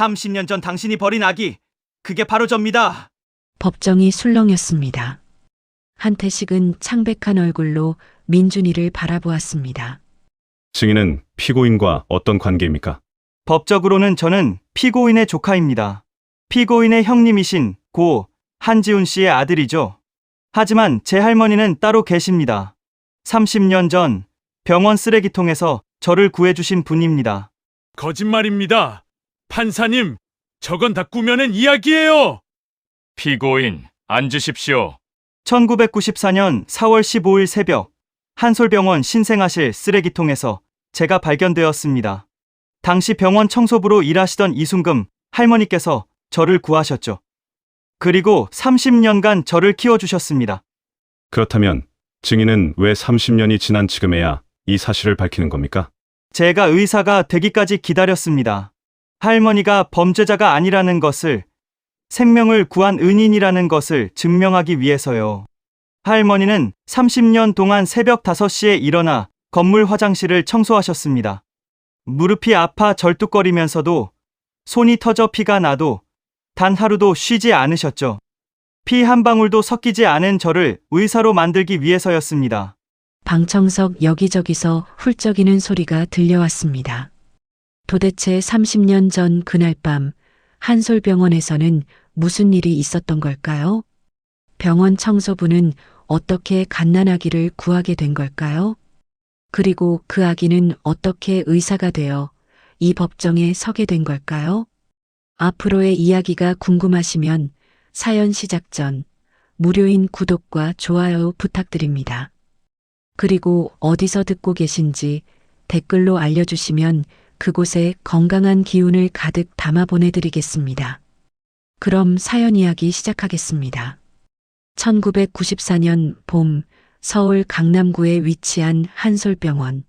30년 전 당신이 버린 아기, 그게 바로 접니다. 법정이 술렁였습니다. 한태식은 창백한 얼굴로 민준이를 바라보았습니다. 증인은 피고인과 어떤 관계입니까? 법적으로는 저는 피고인의 조카입니다. 피고인의 형님이신 고 한지훈 씨의 아들이죠. 하지만 제 할머니는 따로 계십니다. 30년 전 병원 쓰레기통에서 저를 구해주신 분입니다. 거짓말입니다. 판사님, 저건 다 꾸며낸 이야기예요. 피고인, 앉으십시오. 1994년 4월 15일 새벽 한솔병원 신생아실 쓰레기통에서 제가 발견되었습니다. 당시 병원 청소부로 일하시던 이순금 할머니께서 저를 구하셨죠. 그리고 30년간 저를 키워주셨습니다. 그렇다면 증인은 왜 30년이 지난 지금에야 이 사실을 밝히는 겁니까? 제가 의사가 되기까지 기다렸습니다. 할머니가 범죄자가 아니라는 것을, 생명을 구한 은인이라는 것을 증명하기 위해서요. 할머니는 30년 동안 새벽 5시에 일어나 건물 화장실을 청소하셨습니다. 무릎이 아파 절뚝거리면서도 손이 터져 피가 나도 단 하루도 쉬지 않으셨죠. 피 한 방울도 섞이지 않은 저를 의사로 만들기 위해서였습니다. 방청석 여기저기서 훌쩍이는 소리가 들려왔습니다. 도대체 30년 전 그날 밤 한솔병원에서는 무슨 일이 있었던 걸까요? 병원 청소부는 어떻게 갓난아기를 구하게 된 걸까요? 그리고 그 아기는 어떻게 의사가 되어 이 법정에 서게 된 걸까요? 앞으로의 이야기가 궁금하시면 사연 시작 전 무료인 구독과 좋아요 부탁드립니다. 그리고 어디서 듣고 계신지 댓글로 알려주시면 그곳에 건강한 기운을 가득 담아 보내드리겠습니다. 그럼 사연 이야기 시작하겠습니다. 1994년 봄 서울 강남구에 위치한 한솔병원.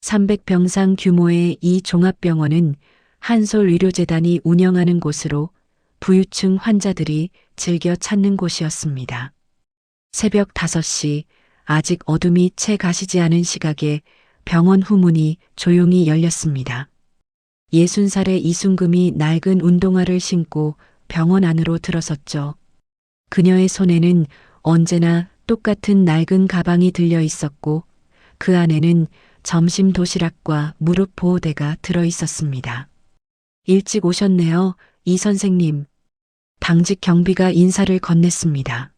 300병상 규모의 이 종합병원은 한솔의료재단이 운영하는 곳으로 부유층 환자들이 즐겨 찾는 곳이었습니다. 새벽 5시, 아직 어둠이 채 가시지 않은 시각에 병원 후문이 조용히 열렸습니다. 60살의 이순금이 낡은 운동화를 신고 병원 안으로 들어섰죠. 그녀의 손에는 언제나 똑같은 낡은 가방이 들려 있었고 그 안에는 점심 도시락과 무릎 보호대가 들어 있었습니다. 일찍 오셨네요, 이 선생님. 당직 경비가 인사를 건넸습니다.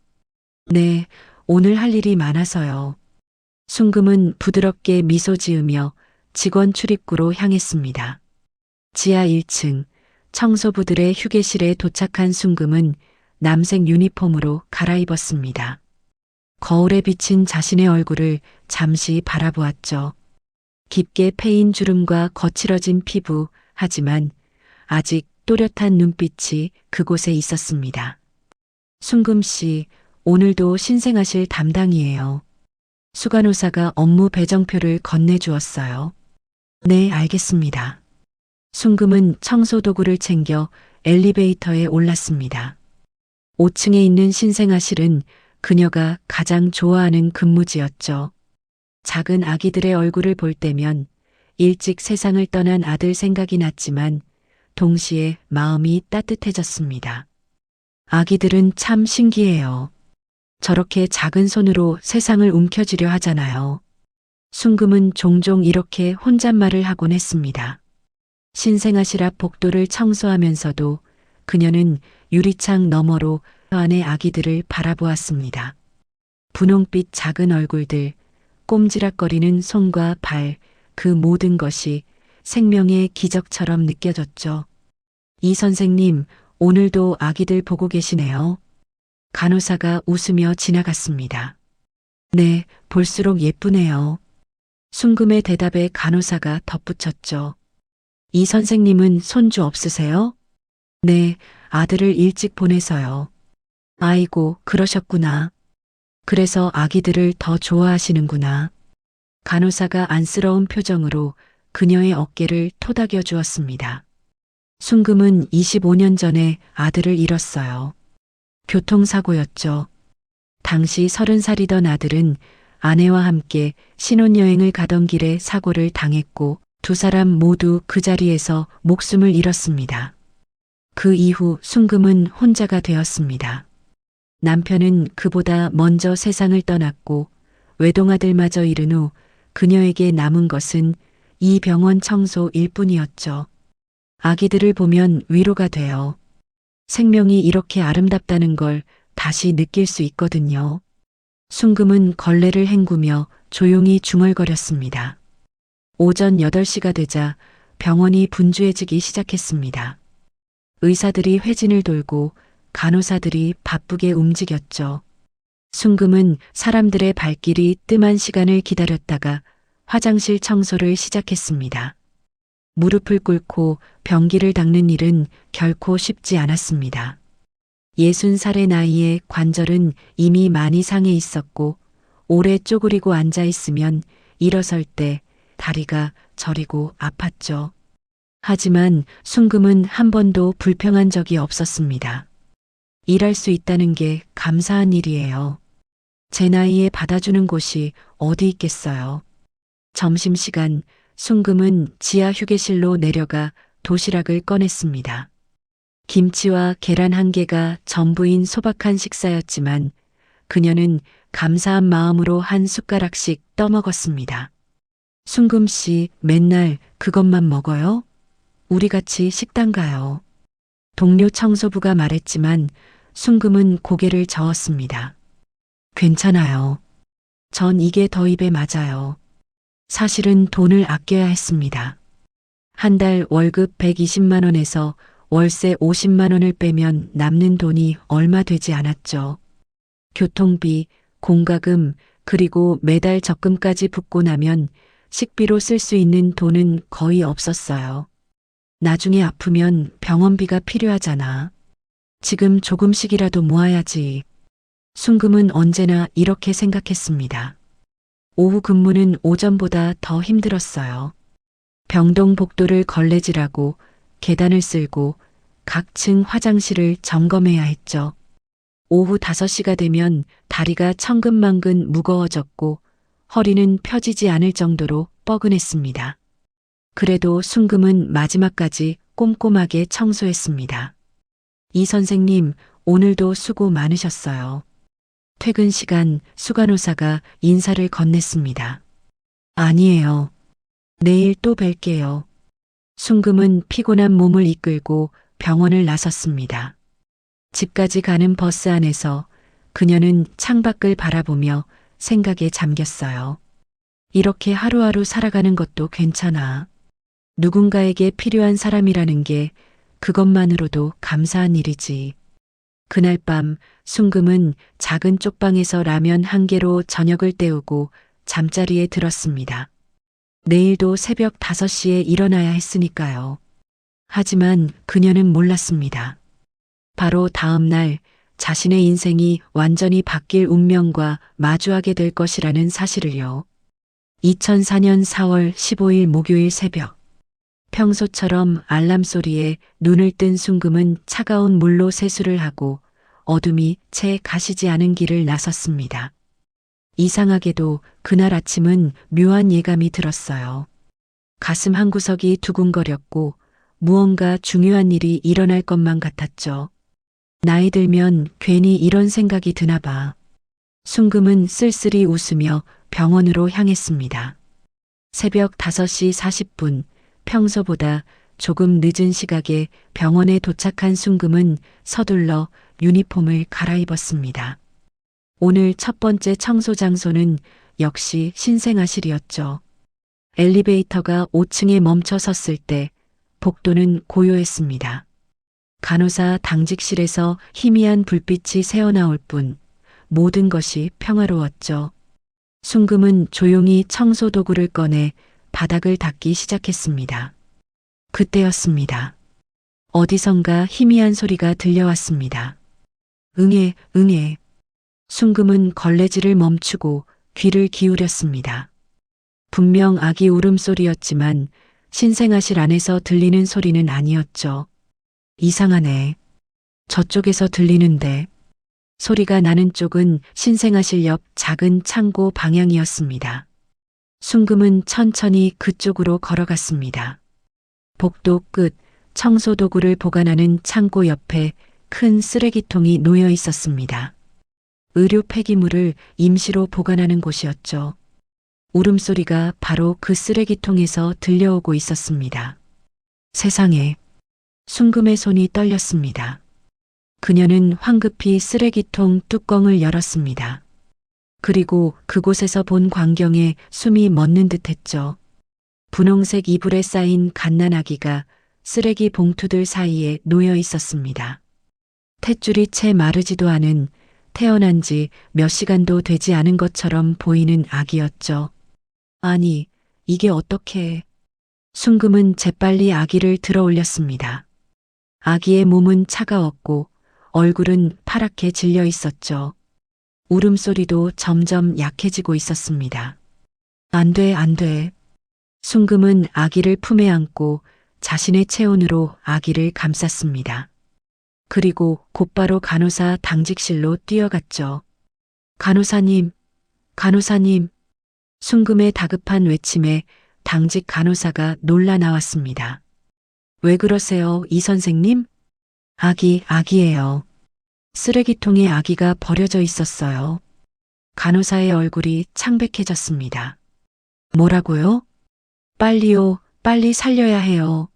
네, 오늘 할 일이 많아서요. 순금은 부드럽게 미소 지으며 직원 출입구로 향했습니다. 지하 1층 청소부들의 휴게실에 도착한 순금은 남색 유니폼으로 갈아입었습니다. 거울에 비친 자신의 얼굴을 잠시 바라보았죠. 깊게 패인 주름과 거칠어진 피부, 하지만 아직 또렷한 눈빛이 그곳에 있었습니다. 순금 씨, 오늘도 신생아실 담당이에요. 수간호사가 업무 배정표를 건네주었어요. 네, 알겠습니다. 순금은 청소도구를 챙겨 엘리베이터에 올랐습니다. 5층에 있는 신생아실은 그녀가 가장 좋아하는 근무지였죠. 작은 아기들의 얼굴을 볼 때면 일찍 세상을 떠난 아들 생각이 났지만 동시에 마음이 따뜻해졌습니다. 아기들은 참 신기해요. 저렇게 작은 손으로 세상을 움켜쥐려 하잖아요. 순금은 종종 이렇게 혼잣말을 하곤 했습니다. 신생아실 앞 복도를 청소하면서도 그녀는 유리창 너머로 안의 아기들을 바라보았습니다. 분홍빛 작은 얼굴들, 꼼지락거리는 손과 발, 그 모든 것이 생명의 기적처럼 느껴졌죠. 이 선생님, 오늘도 아기들 보고 계시네요. 간호사가 웃으며 지나갔습니다. 네, 볼수록 예쁘네요. 순금의 대답에 간호사가 덧붙였죠. 이 선생님은 손주 없으세요? 네, 아들을 일찍 보내서요. 아이고, 그러셨구나. 그래서 아기들을 더 좋아하시는구나. 간호사가 안쓰러운 표정으로 그녀의 어깨를 토닥여 주었습니다. 순금은 25년 전에 아들을 잃었어요. 교통사고였죠. 당시 30살이던 아들은 아내와 함께 신혼여행을 가던 길에 사고를 당했고 두 사람 모두 그 자리에서 목숨을 잃었습니다. 그 이후 순금은 혼자가 되었습니다. 남편은 그보다 먼저 세상을 떠났고 외동아들마저 잃은 후 그녀에게 남은 것은 이 병원 청소일 뿐이었죠. 아기들을 보면 위로가 돼요. 생명이 이렇게 아름답다는 걸 다시 느낄 수 있거든요. 순금은 걸레를 헹구며 조용히 중얼거렸습니다. 오전 8시가 되자 병원이 분주해지기 시작했습니다. 의사들이 회진을 돌고 간호사들이 바쁘게 움직였죠. 순금은 사람들의 발길이 뜸한 시간을 기다렸다가 화장실 청소를 시작했습니다. 무릎을 꿇고 변기를 닦는 일은 결코 쉽지 않았습니다. 60살의 나이에 관절은 이미 많이 상해 있었고 오래 쪼그리고 앉아 있으면 일어설 때 다리가 저리고 아팠죠. 하지만 순금은 한 번도 불평한 적이 없었습니다. 일할 수 있다는 게 감사한 일이에요. 제 나이에 받아주는 곳이 어디 있겠어요. 점심시간 순금은 지하 휴게실로 내려가 도시락을 꺼냈습니다. 김치와 계란 1개가 전부인 소박한 식사였지만 그녀는 감사한 마음으로 한 숟가락씩 떠먹었습니다. 순금 씨 맨날 그것만 먹어요? 우리 같이 식당 가요. 동료 청소부가 말했지만 순금은 고개를 저었습니다. 괜찮아요. 전 이게 더 입에 맞아요. 사실은 돈을 아껴야 했습니다. 한 달 월급 120만 원에서 월세 50만 원을 빼면 남는 돈이 얼마 되지 않았죠. 교통비, 공과금, 그리고 매달 적금까지 붙고 나면 식비로 쓸 수 있는 돈은 거의 없었어요. 나중에 아프면 병원비가 필요하잖아. 지금 조금씩이라도 모아야지. 순금은 언제나 이렇게 생각했습니다. 오후 근무는 오전보다 더 힘들었어요. 병동 복도를 걸레질하고 계단을 쓸고 각 층 화장실을 점검해야 했죠. 오후 5시가 되면 다리가 천근만근 무거워졌고 허리는 펴지지 않을 정도로 뻐근했습니다. 그래도 순금은 마지막까지 꼼꼼하게 청소했습니다. 이 선생님, 오늘도 수고 많으셨어요. 퇴근 시간 수간호사가 인사를 건넸습니다. 아니에요. 내일 또 뵐게요. 순금은 피곤한 몸을 이끌고 병원을 나섰습니다. 집까지 가는 버스 안에서 그녀는 창밖을 바라보며 생각에 잠겼어요. 이렇게 하루하루 살아가는 것도 괜찮아. 누군가에게 필요한 사람이라는 게 그것만으로도 감사한 일이지. 그날 밤 순금은 작은 쪽방에서 라면 1개로 저녁을 때우고 잠자리에 들었습니다. 내일도 새벽 5시에 일어나야 했으니까요. 하지만 그녀는 몰랐습니다. 바로 다음 날 자신의 인생이 완전히 바뀔 운명과 마주하게 될 것이라는 사실을요. 2004년 4월 15일 목요일 새벽. 평소처럼 알람 소리에 눈을 뜬 순금은 차가운 물로 세수를 하고 어둠이 채 가시지 않은 길을 나섰습니다. 이상하게도 그날 아침은 묘한 예감이 들었어요. 가슴 한구석이 두근거렸고 무언가 중요한 일이 일어날 것만 같았죠. 나이 들면 괜히 이런 생각이 드나 봐. 순금은 쓸쓸히 웃으며 병원으로 향했습니다. 새벽 5시 40분, 평소보다 조금 늦은 시각에 병원에 도착한 순금은 서둘러 유니폼을 갈아입었습니다. 오늘 첫 번째 청소 장소는 역시 신생아실이었죠. 엘리베이터가 5층에 멈춰 섰을 때 복도는 고요했습니다. 간호사 당직실에서 희미한 불빛이 새어나올 뿐 모든 것이 평화로웠죠. 순금은 조용히 청소 도구를 꺼내 바닥을 닦기 시작했습니다. 그때였습니다. 어디선가 희미한 소리가 들려왔습니다. 응애, 응애. 순금은 걸레질을 멈추고 귀를 기울였습니다. 분명 아기 울음소리였지만 신생아실 안에서 들리는 소리는 아니었죠. 이상하네. 저쪽에서 들리는데. 소리가 나는 쪽은 신생아실 옆 작은 창고 방향이었습니다. 순금은 천천히 그쪽으로 걸어갔습니다. 복도 끝 청소 도구를 보관하는 창고 옆에 큰 쓰레기통이 놓여 있었습니다. 의료 폐기물을 임시로 보관하는 곳이었죠. 울음소리가 바로 그 쓰레기통에서 들려오고 있었습니다. 세상에, 순금의 손이 떨렸습니다. 그녀는 황급히 쓰레기통 뚜껑을 열었습니다. 그리고 그곳에서 본 광경에 숨이 멎는 듯했죠. 분홍색 이불에 쌓인 갓난아기가 쓰레기 봉투들 사이에 놓여 있었습니다. 탯줄이 채 마르지도 않은, 태어난 지 몇 시간도 되지 않은 것처럼 보이는 아기였죠. 아니, 이게 어떻게... 순금은 재빨리 아기를 들어 올렸습니다. 아기의 몸은 차가웠고 얼굴은 파랗게 질려 있었죠. 울음소리도 점점 약해지고 있었습니다. 안 돼, 안 돼. 순금은 아기를 품에 안고 자신의 체온으로 아기를 감쌌습니다. 그리고 곧바로 간호사 당직실로 뛰어갔죠. 간호사님, 간호사님. 순금의 다급한 외침에 당직 간호사가 놀라 나왔습니다. 왜 그러세요, 이 선생님? 아기예요. 쓰레기통에 아기가 버려져 있었어요. 간호사의 얼굴이 창백해졌습니다. 뭐라고요? 빨리요, 빨리 살려야 해요.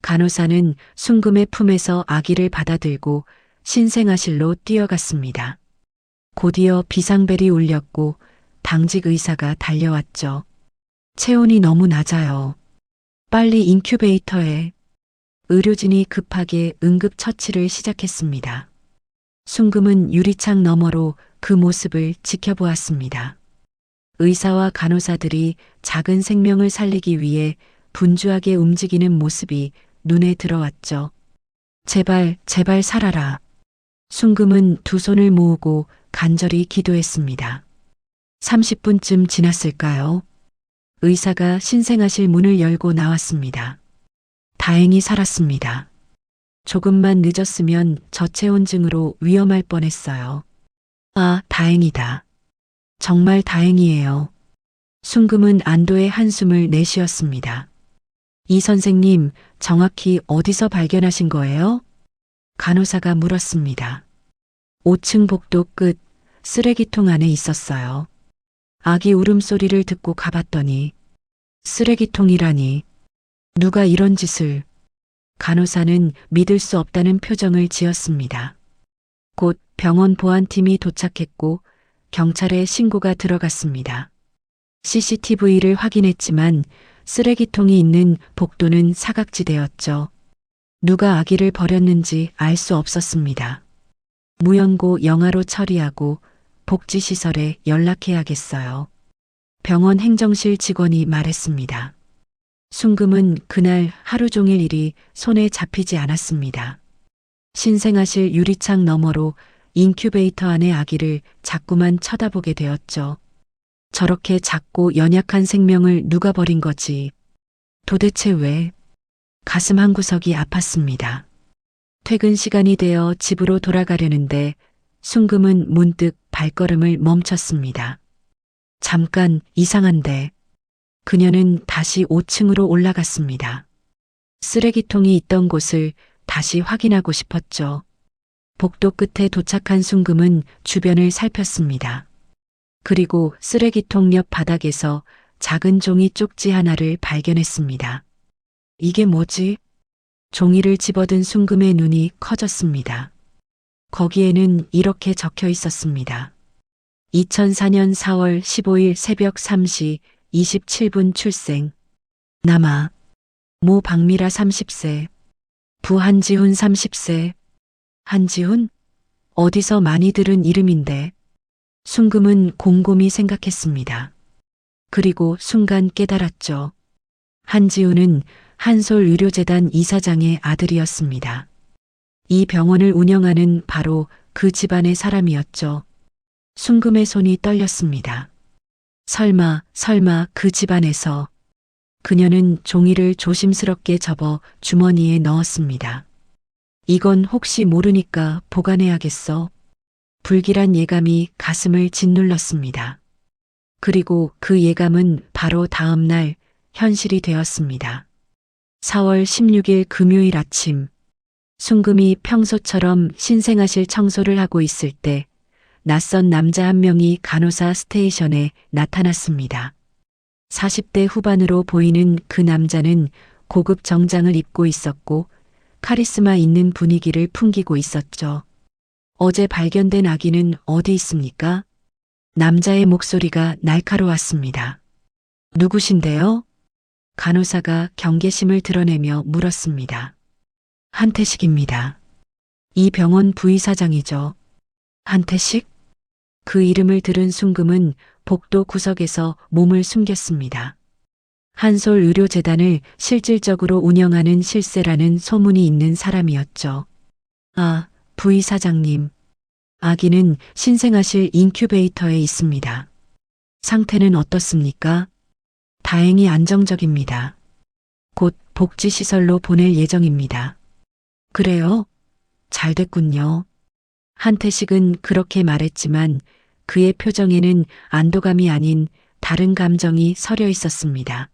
간호사는 순금의 품에서 아기를 받아들고 신생아실로 뛰어갔습니다. 곧이어 비상벨이 울렸고 당직 의사가 달려왔죠. 체온이 너무 낮아요. 빨리 인큐베이터에. 의료진이 급하게 응급처치를 시작했습니다. 순금은 유리창 너머로 그 모습을 지켜보았습니다. 의사와 간호사들이 작은 생명을 살리기 위해 분주하게 움직이는 모습이 눈에 들어왔죠. 제발, 제발 살아라. 순금은 두 손을 모으고 간절히 기도했습니다. 30분쯤 지났을까요? 의사가 신생아실 문을 열고 나왔습니다. 다행히 살았습니다. 조금만 늦었으면 저체온증으로 위험할 뻔했어요. 아, 다행이다. 정말 다행이에요. 순금은 안도의 한숨을 내쉬었습니다. 이 선생님, 정확히 어디서 발견하신 거예요? 간호사가 물었습니다. 5층 복도 끝 쓰레기통 안에 있었어요. 아기 울음소리를 듣고 가봤더니 쓰레기통이라니. 누가 이런 짓을... 간호사는 믿을 수 없다는 표정을 지었습니다. 곧 병원 보안팀이 도착했고 경찰에 신고가 들어갔습니다. CCTV를 확인했지만 쓰레기통이 있는 복도는 사각지대였죠. 누가 아기를 버렸는지 알 수 없었습니다. 무연고 영아로 처리하고 복지시설에 연락해야겠어요. 병원 행정실 직원이 말했습니다. 순금은 그날 하루 종일 일이 손에 잡히지 않았습니다. 신생아실 유리창 너머로 인큐베이터 안의 아기를 자꾸만 쳐다보게 되었죠. 저렇게 작고 연약한 생명을 누가 버린 거지? 도대체 왜? 가슴 한구석이 아팠습니다. 퇴근 시간이 되어 집으로 돌아가려는데 순금은 문득 발걸음을 멈췄습니다. 잠깐, 이상한데. 그녀는 다시 5층으로 올라갔습니다. 쓰레기통이 있던 곳을 다시 확인하고 싶었죠. 복도 끝에 도착한 순금은 주변을 살폈습니다. 그리고 쓰레기통 옆 바닥에서 작은 종이 쪽지 하나를 발견했습니다. 이게 뭐지? 종이를 집어든 순금의 눈이 커졌습니다. 거기에는 이렇게 적혀 있었습니다. 2004년 4월 15일 새벽 3시 27분 출생. 남아. 모 박미라 30세. 부 한지훈 30세. 한지훈? 어디서 많이 들은 이름인데. 순금은 곰곰이 생각했습니다. 그리고 순간 깨달았죠. 한지훈은 한솔의료재단 이사장의 아들이었습니다. 이 병원을 운영하는 바로 그 집안의 사람이었죠. 순금의 손이 떨렸습니다. 설마 그 집안에서. 그녀는 종이를 조심스럽게 접어 주머니에 넣었습니다. 이건 혹시 모르니까 보관해야겠어. 불길한 예감이 가슴을 짓눌렀습니다. 그리고 그 예감은 바로 다음 날 현실이 되었습니다. 4월 16일 금요일 아침, 순금이 평소처럼 신생아실 청소를 하고 있을 때 낯선 남자 한 명이 간호사 스테이션에 나타났습니다. 40대 후반으로 보이는 그 남자는 고급 정장을 입고 있었고 카리스마 있는 분위기를 풍기고 있었죠. 어제 발견된 아기는 어디 있습니까? 남자의 목소리가 날카로웠습니다. 누구신데요? 간호사가 경계심을 드러내며 물었습니다. 한태식입니다. 이 병원 부의사장이죠. 한태식? 그 이름을 들은 순금은 복도 구석에서 몸을 숨겼습니다. 한솔 의료재단을 실질적으로 운영하는 실세라는 소문이 있는 사람이었죠. 아, 부의사장님. 아기는 신생아실 인큐베이터에 있습니다. 상태는 어떻습니까? 다행히 안정적입니다. 곧 복지시설로 보낼 예정입니다. 그래요? 잘 됐군요. 한태식은 그렇게 말했지만 그의 표정에는 안도감이 아닌 다른 감정이 서려 있었습니다.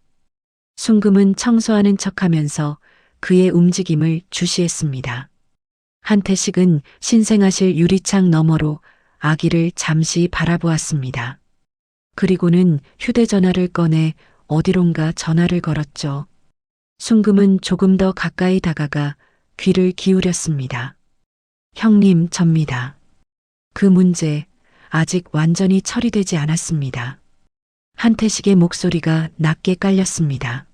순금은 청소하는 척하면서 그의 움직임을 주시했습니다. 한태식은 신생아실 유리창 너머로 아기를 잠시 바라보았습니다. 그리고는 휴대전화를 꺼내 어디론가 전화를 걸었죠. 순금은 조금 더 가까이 다가가 귀를 기울였습니다. 형님, 접니다. 그 문제 아직 완전히 처리되지 않았습니다. 한태식의 목소리가 낮게 깔렸습니다.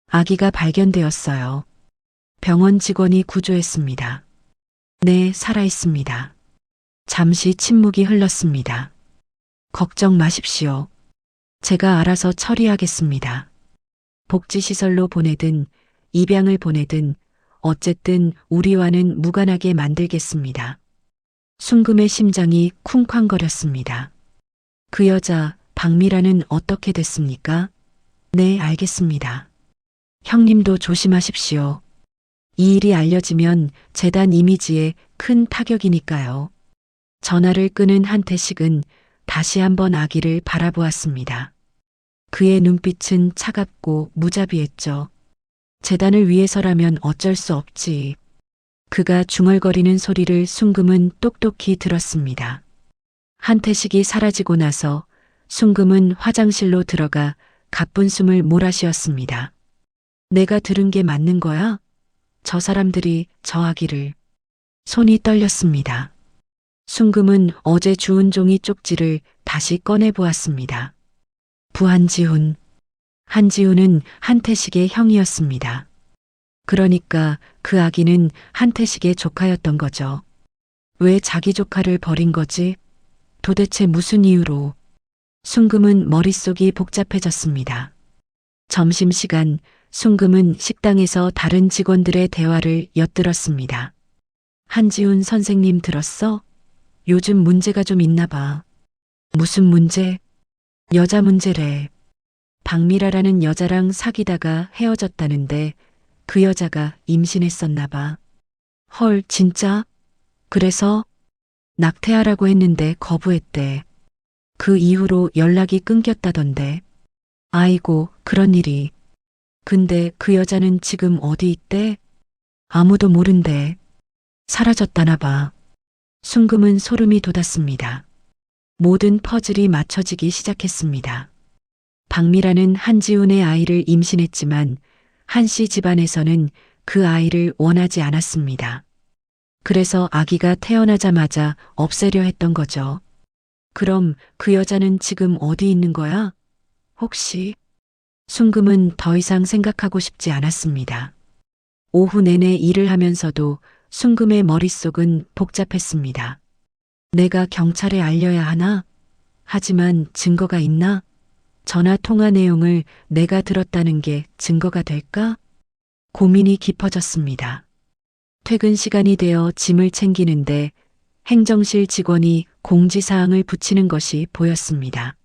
아기가 발견되었어요. 병원 직원이 구조했습니다. 네, 살아있습니다. 잠시 침묵이 흘렀습니다. 걱정 마십시오. 제가 알아서 처리하겠습니다. 복지시설로 보내든 입양을 보내든 어쨌든 우리와는 무관하게 만들겠습니다. 순금의 심장이 쿵쾅거렸습니다. 그 여자 박미라는 어떻게 됐습니까? 네, 알겠습니다. 형님도 조심하십시오. 이 일이 알려지면 재단 이미지에 큰 타격이니까요. 전화를 끄는 한태식은 다시 한번 아기를 바라보았습니다. 그의 눈빛은 차갑고 무자비했죠. 재단을 위해서라면 어쩔 수 없지. 그가 중얼거리는 소리를 순금은 똑똑히 들었습니다. 한태식이 사라지고 나서 순금은 화장실로 들어가 가쁜 숨을 몰아쉬었습니다. 내가 들은 게 맞는 거야? 저 사람들이 저 아기를. 손이 떨렸습니다. 순금은 어제 주운 종이 쪽지를 다시 꺼내보았습니다. 부한지훈. 한지훈은 한태식의 형이었습니다. 그러니까 그 아기는 한태식의 조카였던 거죠. 왜 자기 조카를 버린 거지? 도대체 무슨 이유로? 순금은 머릿속이 복잡해졌습니다. 점심시간 순금은 식당에서 다른 직원들의 대화를 엿들었습니다. 한지훈 선생님 들었어? 요즘 문제가 좀 있나 봐. 무슨 문제? 여자 문제래. 박미라라는 여자랑 사귀다가 헤어졌다는데 그 여자가 임신했었나 봐. 헐, 진짜? 그래서 낙태하라고 했는데 거부했대. 그 이후로 연락이 끊겼다던데. 아이고, 그런 일이. 근데 그 여자는 지금 어디 있대? 아무도 모른대. 사라졌다나 봐. 순금은 소름이 돋았습니다. 모든 퍼즐이 맞춰지기 시작했습니다. 박미라는 한지훈의 아이를 임신했지만 한씨 집안에서는 그 아이를 원하지 않았습니다. 그래서 아기가 태어나자마자 없애려 했던 거죠. 그럼 그 여자는 지금 어디 있는 거야? 혹시? 순금은 더 이상 생각하고 싶지 않았습니다. 오후 내내 일을 하면서도 순금의 머릿속은 복잡했습니다. 내가 경찰에 알려야 하나? 하지만 증거가 있나? 전화 통화 내용을 내가 들었다는 게 증거가 될까? 고민이 깊어졌습니다. 퇴근 시간이 되어 짐을 챙기는데 행정실 직원이 공지사항을 붙이는 것이 보였습니다.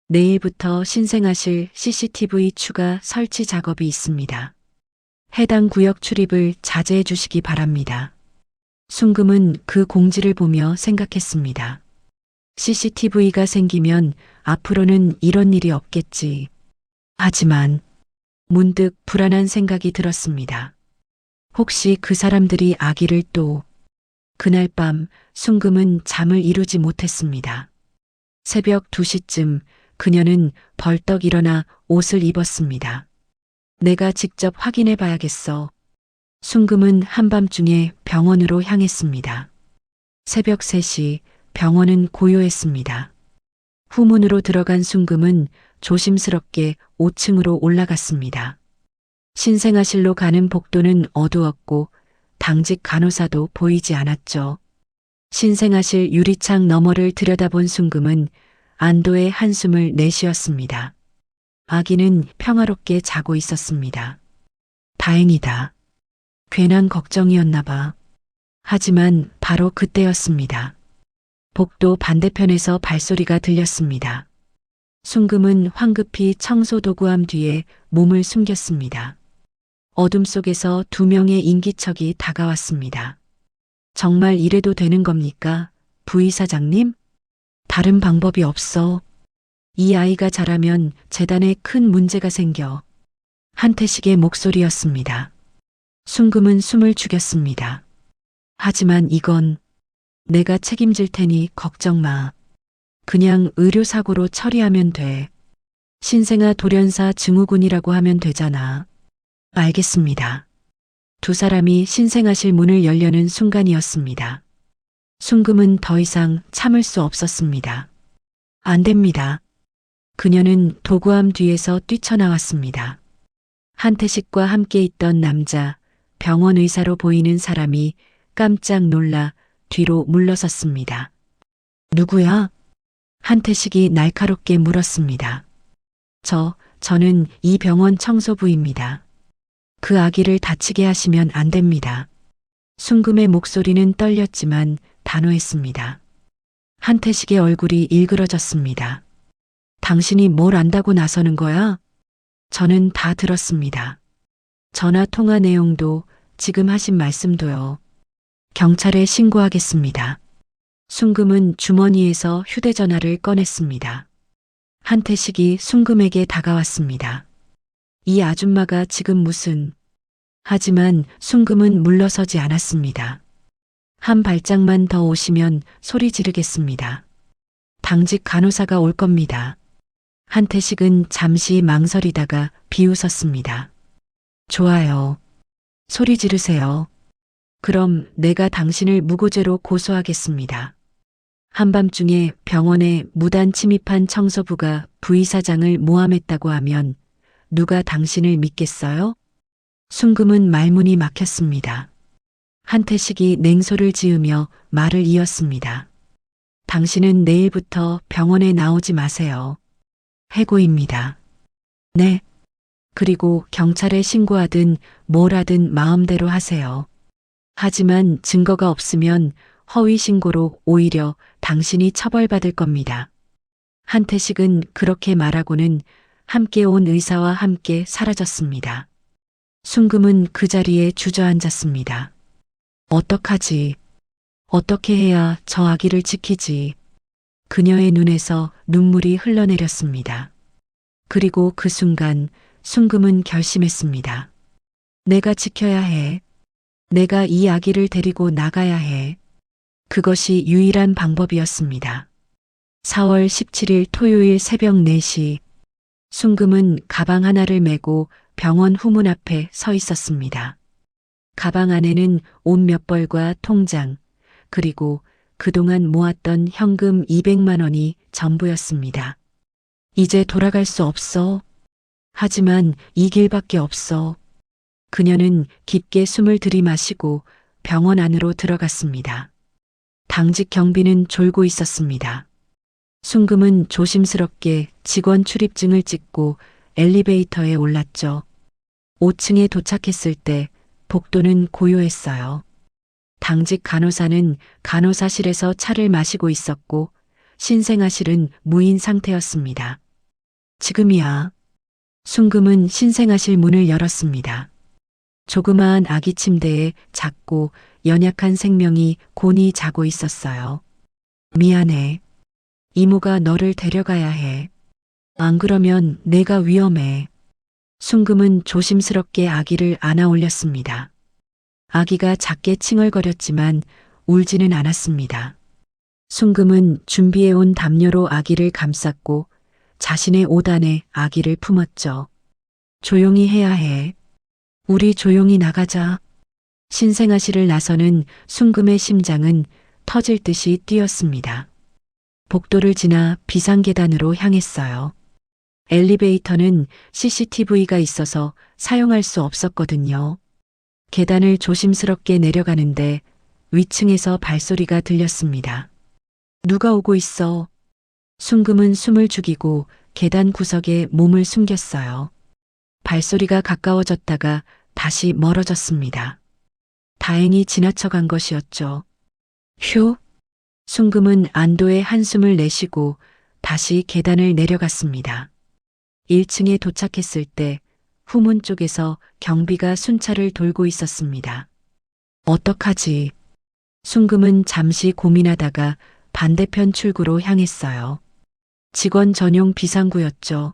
내일부터 신생아실 CCTV 추가 설치 작업이 있습니다. 해당 구역 출입을 자제해 주시기 바랍니다. 순금은 그 공지를 보며 생각했습니다. CCTV가 생기면 앞으로는 이런 일이 없겠지. 하지만 문득 불안한 생각이 들었습니다. 혹시 그 사람들이 아기를 또... 그날 밤 순금은 잠을 이루지 못했습니다. 새벽 2시쯤 그녀는 벌떡 일어나 옷을 입었습니다. 내가 직접 확인해 봐야겠어. 순금은 한밤중에 병원으로 향했습니다. 새벽 3시 병원은 고요했습니다. 후문으로 들어간 순금은 조심스럽게 5층으로 올라갔습니다. 신생아실로 가는 복도는 어두웠고 당직 간호사도 보이지 않았죠. 신생아실 유리창 너머를 들여다본 순금은 안도의 한숨을 내쉬었습니다. 아기는 평화롭게 자고 있었습니다. 다행이다. 괜한 걱정이었나 봐. 하지만 바로 그때였습니다. 복도 반대편에서 발소리가 들렸습니다. 순금은 황급히 청소도구함 뒤에 몸을 숨겼습니다. 어둠 속에서 2명의 인기척이 다가왔습니다. 정말 이래도 되는 겁니까? 부의사장님? 다른 방법이 없어. 이 아이가 자라면 재단에 큰 문제가 생겨. 한태식의 목소리였습니다. 순금은 숨을 죽였습니다. 하지만 이건 내가 책임질 테니 걱정 마. 그냥 의료사고로 처리하면 돼. 신생아 돌연사 증후군이라고 하면 되잖아. 알겠습니다. 2사람이 신생아실 문을 열려는 순간이었습니다. 순금은 더 이상 참을 수 없었습니다. 안 됩니다. 그녀는 도구함 뒤에서 뛰쳐나왔습니다. 한태식과 함께 있던 남자, 병원 의사로 보이는 사람이 깜짝 놀라 뒤로 물러섰습니다. 누구야? 한태식이 날카롭게 물었습니다. 저는 이 병원 청소부입니다. 그 아기를 다치게 하시면 안 됩니다. 순금의 목소리는 떨렸지만 단호했습니다. 한태식의 얼굴이 일그러졌습니다. 당신이 뭘 안다고 나서는 거야? 저는 다 들었습니다. 전화 통화 내용도 지금 하신 말씀도요. 경찰에 신고하겠습니다. 순금은 주머니에서 휴대전화를 꺼냈습니다. 한태식이 순금에게 다가왔습니다. 이 아줌마가 지금 무슨... 하지만 순금은 물러서지 않았습니다. 한 발짝만 더 오시면 소리 지르겠습니다. 당직 간호사가 올 겁니다. 한태식은 잠시 망설이다가 비웃었습니다. 좋아요. 소리 지르세요. 그럼 내가 당신을 무고죄로 고소하겠습니다. 한밤중에 병원에 무단 침입한 청소부가 부의사장을 모함했다고 하면 누가 당신을 믿겠어요? 순금은 말문이 막혔습니다. 한태식이 냉소를 지으며 말을 이었습니다. 당신은 내일부터 병원에 나오지 마세요. 해고입니다. 네. 그리고 경찰에 신고하든 뭘 하든 마음대로 하세요. 하지만 증거가 없으면 허위 신고로 오히려 당신이 처벌받을 겁니다. 한태식은 그렇게 말하고는 함께 온 의사와 함께 사라졌습니다. 순금은 그 자리에 주저앉았습니다. 어떡하지? 어떻게 해야 저 아기를 지키지? 그녀의 눈에서 눈물이 흘러내렸습니다. 그리고 그 순간 순금은 결심했습니다. 내가 지켜야 해. 내가 이 아기를 데리고 나가야 해. 그것이 유일한 방법이었습니다. 4월 17일 토요일 새벽 4시 순금은 가방 하나를 메고 병원 후문 앞에 서 있었습니다. 가방 안에는 옷 몇 벌과 통장, 그리고 그동안 모았던 현금 200만 원이 전부였습니다. 이제 돌아갈 수 없어. 하지만 이 길밖에 없어. 그녀는 깊게 숨을 들이마시고 병원 안으로 들어갔습니다. 당직 경비는 졸고 있었습니다. 순금은 조심스럽게 직원 출입증을 찍고 엘리베이터에 올랐죠. 5층에 도착했을 때 복도는 고요했어요. 당직 간호사는 간호사실에서 차를 마시고 있었고 신생아실은 무인 상태였습니다. 지금이야. 순금은 신생아실 문을 열었습니다. 조그마한 아기 침대에 작고 연약한 생명이 곤히 자고 있었어요. 미안해. 이모가 너를 데려가야 해. 안 그러면 내가 위험해. 순금은 조심스럽게 아기를 안아 올렸습니다. 아기가 작게 칭얼거렸지만 울지는 않았습니다. 순금은 준비해온 담요로 아기를 감쌌고 자신의 옷 안에 아기를 품었죠. 조용히 해야 해. 우리 조용히 나가자. 신생아실을 나서는 순금의 심장은 터질 듯이 뛰었습니다. 복도를 지나 비상계단으로 향했어요. 엘리베이터는 CCTV가 있어서 사용할 수 없었거든요. 계단을 조심스럽게 내려가는데 위층에서 발소리가 들렸습니다. 누가 오고 있어? 순금은 숨을 죽이고 계단 구석에 몸을 숨겼어요. 발소리가 가까워졌다가 다시 멀어졌습니다. 다행히 지나쳐간 것이었죠. 휴! 순금은 안도의 한숨을 내쉬고 다시 계단을 내려갔습니다. 1층에 도착했을 때 후문 쪽에서 경비가 순찰을 돌고 있었습니다. 어떡하지? 순금은 잠시 고민하다가 반대편 출구로 향했어요. 직원 전용 비상구였죠.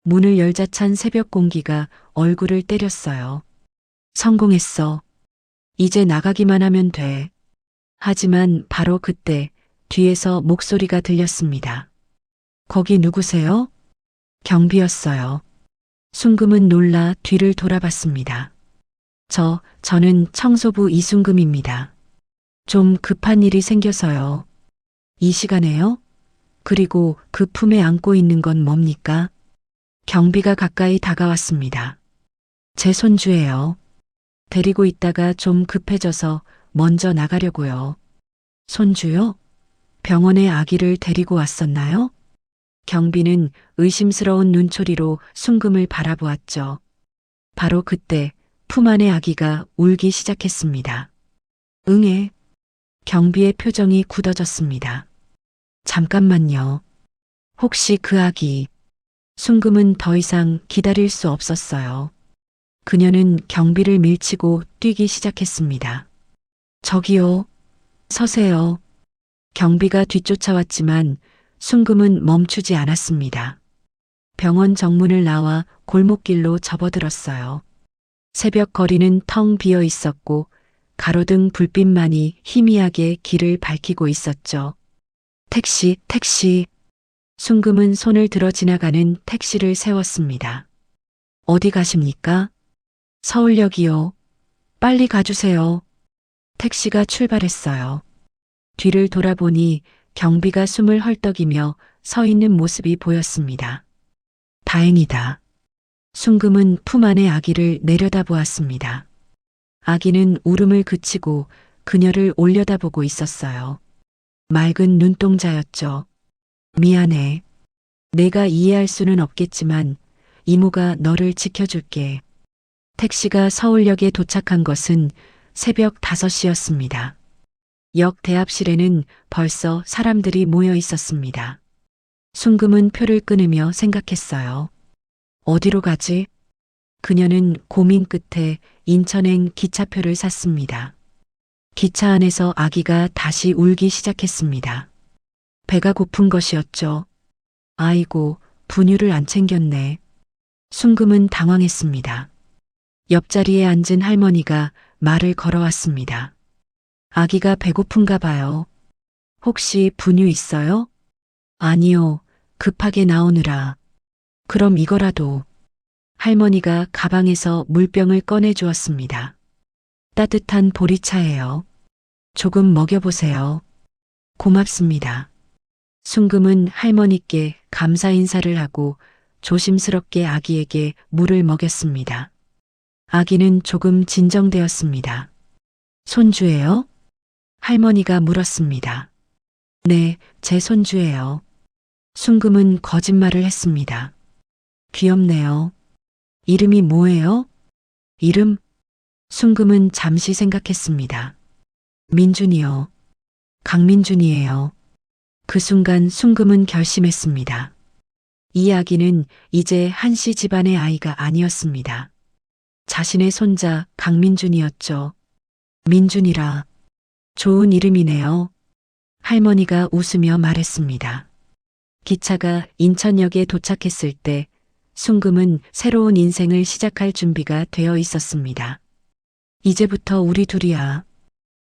문을 열자 찬 새벽 공기가 얼굴을 때렸어요. 성공했어. 이제 나가기만 하면 돼. 하지만 바로 그때 뒤에서 목소리가 들렸습니다. 거기 누구세요? 경비였어요. 순금은 놀라 뒤를 돌아봤습니다. 저는 청소부 이순금입니다. 좀 급한 일이 생겨서요. 이 시간에요? 그리고 그 품에 안고 있는 건 뭡니까? 경비가 가까이 다가왔습니다. 제 손주예요. 데리고 있다가 좀 급해져서 먼저 나가려고요. 손주요? 병원에 아기를 데리고 왔었나요? 경비는 의심스러운 눈초리로 순금을 바라보았죠. 바로 그때 품 안의 아기가 울기 시작했습니다. 응애. 경비의 표정이 굳어졌습니다. 잠깐만요. 혹시 그 아기. 순금은 더 이상 기다릴 수 없었어요. 그녀는 경비를 밀치고 뛰기 시작했습니다. 저기요. 서세요. 경비가 뒤쫓아왔지만 순금은 멈추지 않았습니다. 병원 정문을 나와 골목길로 접어들었어요. 새벽 거리는 텅 비어 있었고 가로등 불빛만이 희미하게 길을 밝히고 있었죠. 택시. 순금은 손을 들어 지나가는 택시를 세웠습니다. 어디 가십니까? 서울역이요. 빨리 가주세요. 택시가 출발했어요. 뒤를 돌아보니 경비가 숨을 헐떡이며 서 있는 모습이 보였습니다. 다행이다. 순금은 품 안의 아기를 내려다보았습니다. 아기는 울음을 그치고 그녀를 올려다보고 있었어요. 맑은 눈동자였죠. 미안해. 내가 이해할 수는 없겠지만 이모가 너를 지켜줄게. 택시가 서울역에 도착한 것은 새벽 5시였습니다. 역 대합실에는 벌써 사람들이 모여 있었습니다. 순금은 표를 끊으며 생각했어요. 어디로 가지? 그녀는 고민 끝에 인천행 기차표를 샀습니다. 기차 안에서 아기가 다시 울기 시작했습니다. 배가 고픈 것이었죠. 아이고, 분유를 안 챙겼네. 순금은 당황했습니다. 옆자리에 앉은 할머니가 말을 걸어왔습니다. 아기가 배고픈가 봐요. 혹시 분유 있어요? 아니요, 급하게 나오느라. 그럼 이거라도. 할머니가 가방에서 물병을 꺼내 주었습니다. 따뜻한 보리차예요. 조금 먹여보세요. 고맙습니다. 순금은 할머니께 감사 인사를 하고 조심스럽게 아기에게 물을 먹였습니다. 아기는 조금 진정되었습니다. 손주예요? 할머니가 물었습니다. 네, 제 손주예요. 순금은 거짓말을 했습니다. 귀엽네요. 이름이 뭐예요? 이름? 순금은 잠시 생각했습니다. 민준이요. 강민준이에요. 그 순간 순금은 결심했습니다. 이 아기는 이제 한씨 집안의 아이가 아니었습니다. 자신의 손자 강민준이었죠. 민준이라. 좋은 이름이네요. 할머니가 웃으며 말했습니다. 기차가 인천역에 도착했을 때 순금은 새로운 인생을 시작할 준비가 되어 있었습니다. 이제부터 우리 둘이야.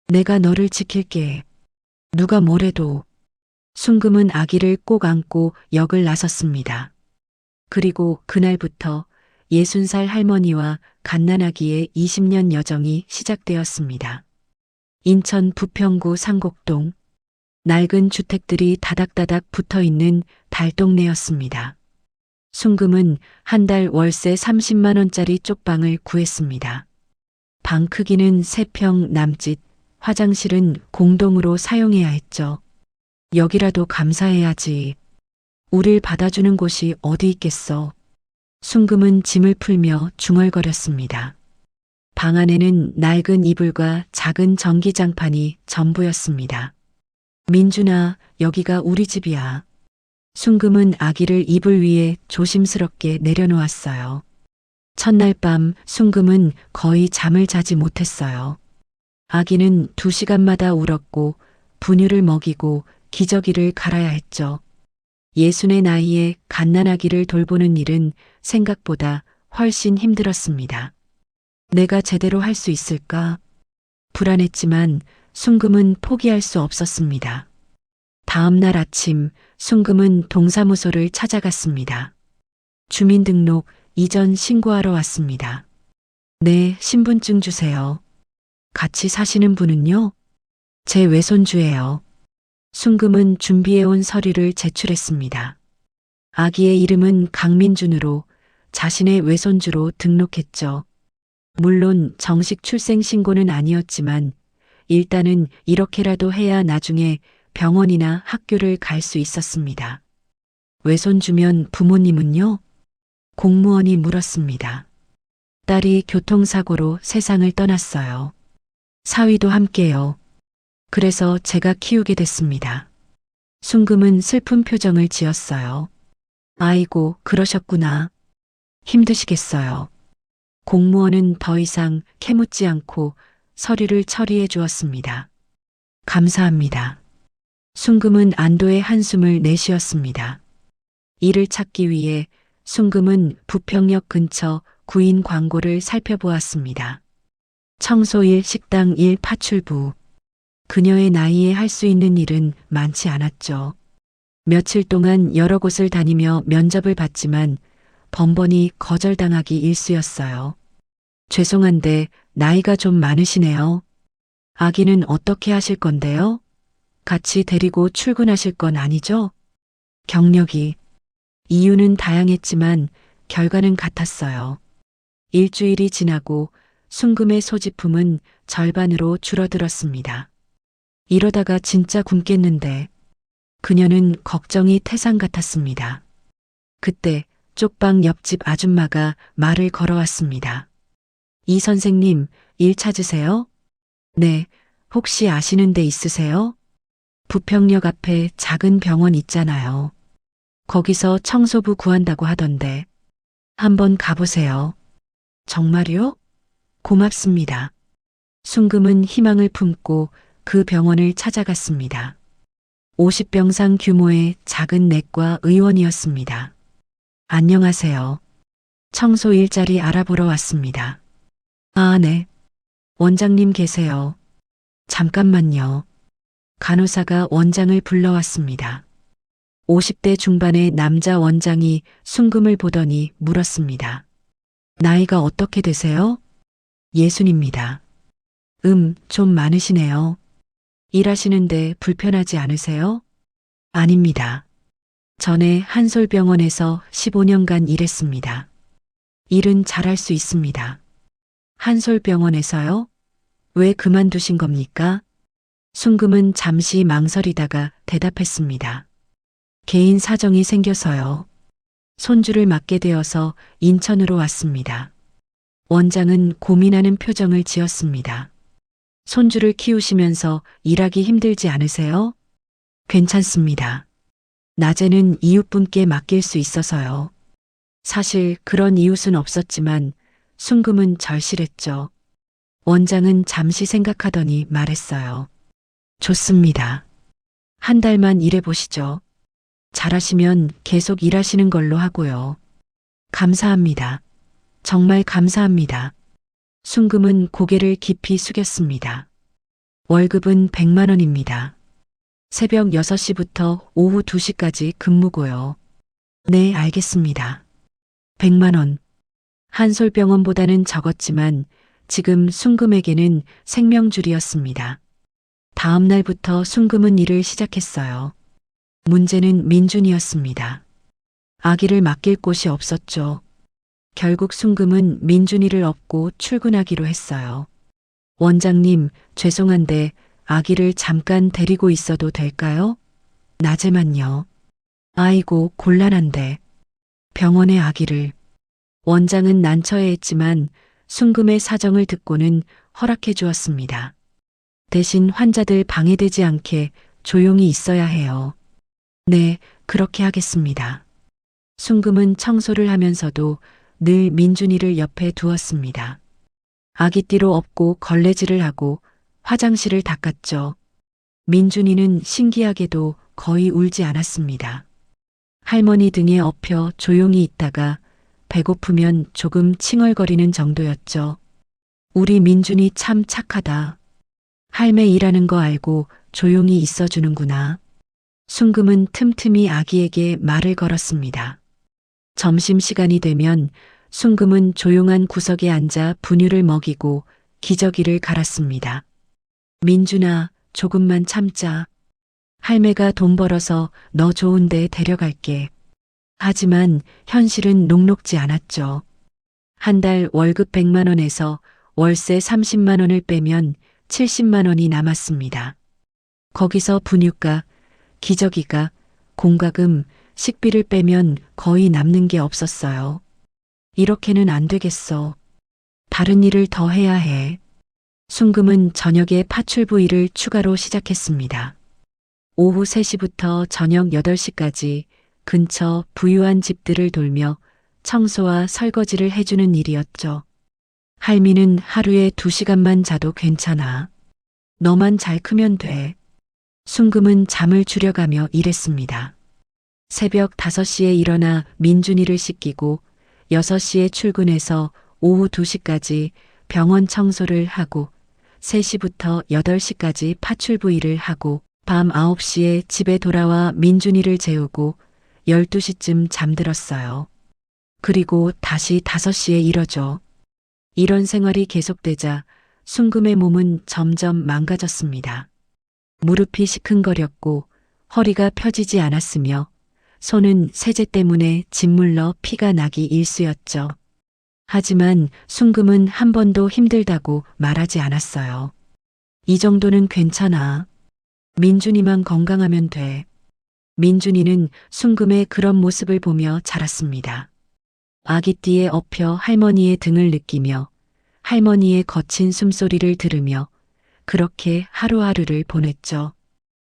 내가 너를 지킬게. 누가 뭐래도. 순금은 아기를 꼭 안고 역을 나섰습니다. 그리고 그날부터 60살 할머니와 갓난아기의 20년 여정이 시작되었습니다. 인천 부평구 상곡동. 낡은 주택들이 다닥다닥 붙어 있는 달동네였습니다. 순금은 한 달 월세 30만 원짜리 쪽방을 구했습니다. 방 크기는 3평 남짓, 화장실은 공동으로 사용해야 했죠. 여기라도 감사해야지. 우릴 받아주는 곳이 어디 있겠어. 순금은 짐을 풀며 중얼거렸습니다. 방 안에는 낡은 이불과 작은 전기장판이 전부였습니다. 민준아, 여기가 우리 집이야. 순금은 아기를 이불 위에 조심스럽게 내려놓았어요. 첫날 밤 순금은 거의 잠을 자지 못했어요. 아기는 2시간마다 울었고 분유를 먹이고 기저귀를 갈아야 했죠. 60의 나이에 갓난아기를 돌보는 일은 생각보다 훨씬 힘들었습니다. 내가 제대로 할 수 있을까? 불안했지만 순금은 포기할 수 없었습니다. 다음 날 아침 순금은 동사무소를 찾아갔습니다. 주민등록 이전 신고하러 왔습니다. 네, 신분증 주세요. 같이 사시는 분은요? 제 외손주예요. 순금은 준비해온 서류를 제출했습니다. 아기의 이름은 강민준으로 자신의 외손주로 등록했죠. 물론 정식 출생 신고는 아니었지만 일단은 이렇게라도 해야 나중에 병원이나 학교를 갈 수 있었습니다. 외손주면 부모님은요? 공무원이 물었습니다. 딸이 교통사고로 세상을 떠났어요. 사위도 함께요. 그래서 제가 키우게 됐습니다. 순금은 슬픈 표정을 지었어요. 아이고, 그러셨구나. 힘드시겠어요. 공무원은 더 이상 캐묻지 않고 서류를 처리해 주었습니다. 감사합니다. 순금은 안도의 한숨을 내쉬었습니다. 일을 찾기 위해 순금은 부평역 근처 구인 광고를 살펴보았습니다. 청소일, 식당 일, 파출부. 그녀의 나이에 할 수 있는 일은 많지 않았죠. 며칠 동안 여러 곳을 다니며 면접을 봤지만 번번이 거절당하기 일쑤였어요. 죄송한데 나이가 좀 많으시네요. 아기는 어떻게 하실 건데요? 같이 데리고 출근하실 건 아니죠? 경력이. 이유는 다양했지만 결과는 같았어요. 일주일이 지나고 순금의 소지품은 절반으로 줄어들었습니다. 이러다가 진짜 굶겠는데. 그녀는 걱정이 태산 같았습니다. 그때 쪽방 옆집 아줌마가 말을 걸어왔습니다. 이 선생님, 일 찾으세요? 네, 혹시 아시는 데 있으세요? 부평역 앞에 작은 병원 있잖아요. 거기서 청소부 구한다고 하던데. 한번 가보세요. 정말요? 고맙습니다. 순금은 희망을 품고 그 병원을 찾아갔습니다. 50병상 규모의 작은 내과 의원이었습니다. 안녕하세요. 청소 일자리 알아보러 왔습니다. 아, 네. 원장님 계세요. 잠깐만요. 간호사가 원장을 불러왔습니다. 50대 중반의 남자 원장이 순금을 보더니 물었습니다. 나이가 어떻게 되세요? 60입니다. 좀 많으시네요. 일하시는데 불편하지 않으세요? 아닙니다. 전에 한솔병원에서 15년간 일했습니다. 일은 잘할 수 있습니다. 한솔병원에서요? 왜 그만두신 겁니까? 순금은 잠시 망설이다가 대답했습니다. 개인 사정이 생겨서요. 손주를 맡게 되어서 인천으로 왔습니다. 원장은 고민하는 표정을 지었습니다. 손주를 키우시면서 일하기 힘들지 않으세요? 괜찮습니다. 낮에는 이웃분께 맡길 수 있어서요. 사실 그런 이웃은 없었지만 순금은 절실했죠. 원장은 잠시 생각하더니 말했어요. 좋습니다. 한 달만 일해보시죠. 잘하시면 계속 일하시는 걸로 하고요. 감사합니다. 정말 감사합니다. 순금은 고개를 깊이 숙였습니다. 월급은 100만 원입니다. 새벽 6시부터 오후 2시까지 근무고요. 네, 알겠습니다. 100만 원. 한솔병원보다는 적었지만 지금 순금에게는 생명줄이었습니다. 다음 날부터 순금은 일을 시작했어요. 문제는 민준이었습니다. 아기를 맡길 곳이 없었죠. 결국 순금은 민준이를 업고 출근하기로 했어요. 원장님, 죄송한데 아기를 잠깐 데리고 있어도 될까요? 낮에만요. 아이고, 곤란한데. 병원에 아기를. 원장은 난처해했지만 순금의 사정을 듣고는 허락해 주었습니다. 대신 환자들 방해되지 않게 조용히 있어야 해요. 네, 그렇게 하겠습니다. 순금은 청소를 하면서도 늘 민준이를 옆에 두었습니다. 아기띠로 업고 걸레질을 하고 화장실을 닦았죠. 민준이는 신기하게도 거의 울지 않았습니다. 할머니 등에 엎여 조용히 있다가 배고프면 조금 칭얼거리는 정도였죠. 우리 민준이 참 착하다. 할매 일하는 거 알고 조용히 있어주는구나. 순금은 틈틈이 아기에게 말을 걸었습니다. 점심시간이 되면 순금은 조용한 구석에 앉아 분유를 먹이고 기저귀를 갈았습니다. 민준아, 조금만 참자. 할매가 돈 벌어서 너 좋은 데 데려갈게. 하지만 현실은 녹록지 않았죠. 한 달 월급 100만 원에서 월세 30만 원을 빼면 70만 원이 남았습니다. 거기서 분유가, 기저귀가, 공과금, 식비를 빼면 거의 남는 게 없었어요. 이렇게는 안 되겠어. 다른 일을 더 해야 해. 순금은 저녁에 파출부 일을 추가로 시작했습니다. 오후 3시부터 저녁 8시까지 근처 부유한 집들을 돌며 청소와 설거지를 해주는 일이었죠. 할미는 하루에 2시간만 자도 괜찮아. 너만 잘 크면 돼. 순금은 잠을 줄여가며 일했습니다. 새벽 5시에 일어나 민준이를 씻기고 6시에 출근해서 오후 2시까지 병원 청소를 하고 3시부터 8시까지 파출부 일을 하고 밤 9시에 집에 돌아와 민준이를 재우고 12시쯤 잠들었어요. 그리고 다시 5시에 일어죠. 이런 생활이 계속되자 순금의 몸은 점점 망가졌습니다. 무릎이 시큰거렸고 허리가 펴지지 않았으며 손은 세제 때문에 짓물러 피가 나기 일쑤였죠. 하지만 순금은 한 번도 힘들다고 말하지 않았어요. 이 정도는 괜찮아. 민준이만 건강하면 돼. 민준이는 순금의 그런 모습을 보며 자랐습니다. 아기띠에 엎여 할머니의 등을 느끼며 할머니의 거친 숨소리를 들으며 그렇게 하루하루를 보냈죠.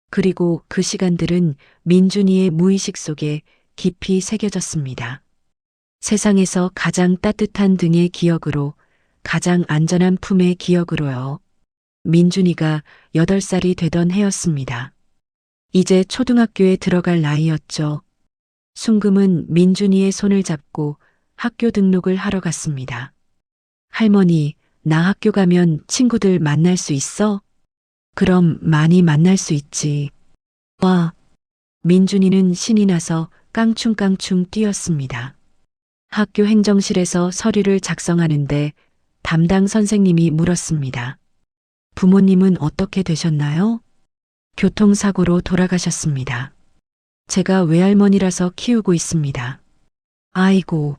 그리고 그 시간들은 민준이의 무의식 속에 깊이 새겨졌습니다. 세상에서 가장 따뜻한 등의 기억으로, 가장 안전한 품의 기억으로요. 민준이가 8살이 되던 해였습니다. 이제 초등학교에 들어갈 나이였죠. 순금은 민준이의 손을 잡고 학교 등록을 하러 갔습니다. 할머니, 나 학교 가면 친구들 만날 수 있어? 그럼 많이 만날 수 있지. 와. 민준이는 신이 나서 깡충깡충 뛰었습니다. 학교 행정실에서 서류를 작성하는데 담당 선생님이 물었습니다. 부모님은 어떻게 되셨나요? 교통사고로 돌아가셨습니다. 제가 외할머니라서 키우고 있습니다. 아이고.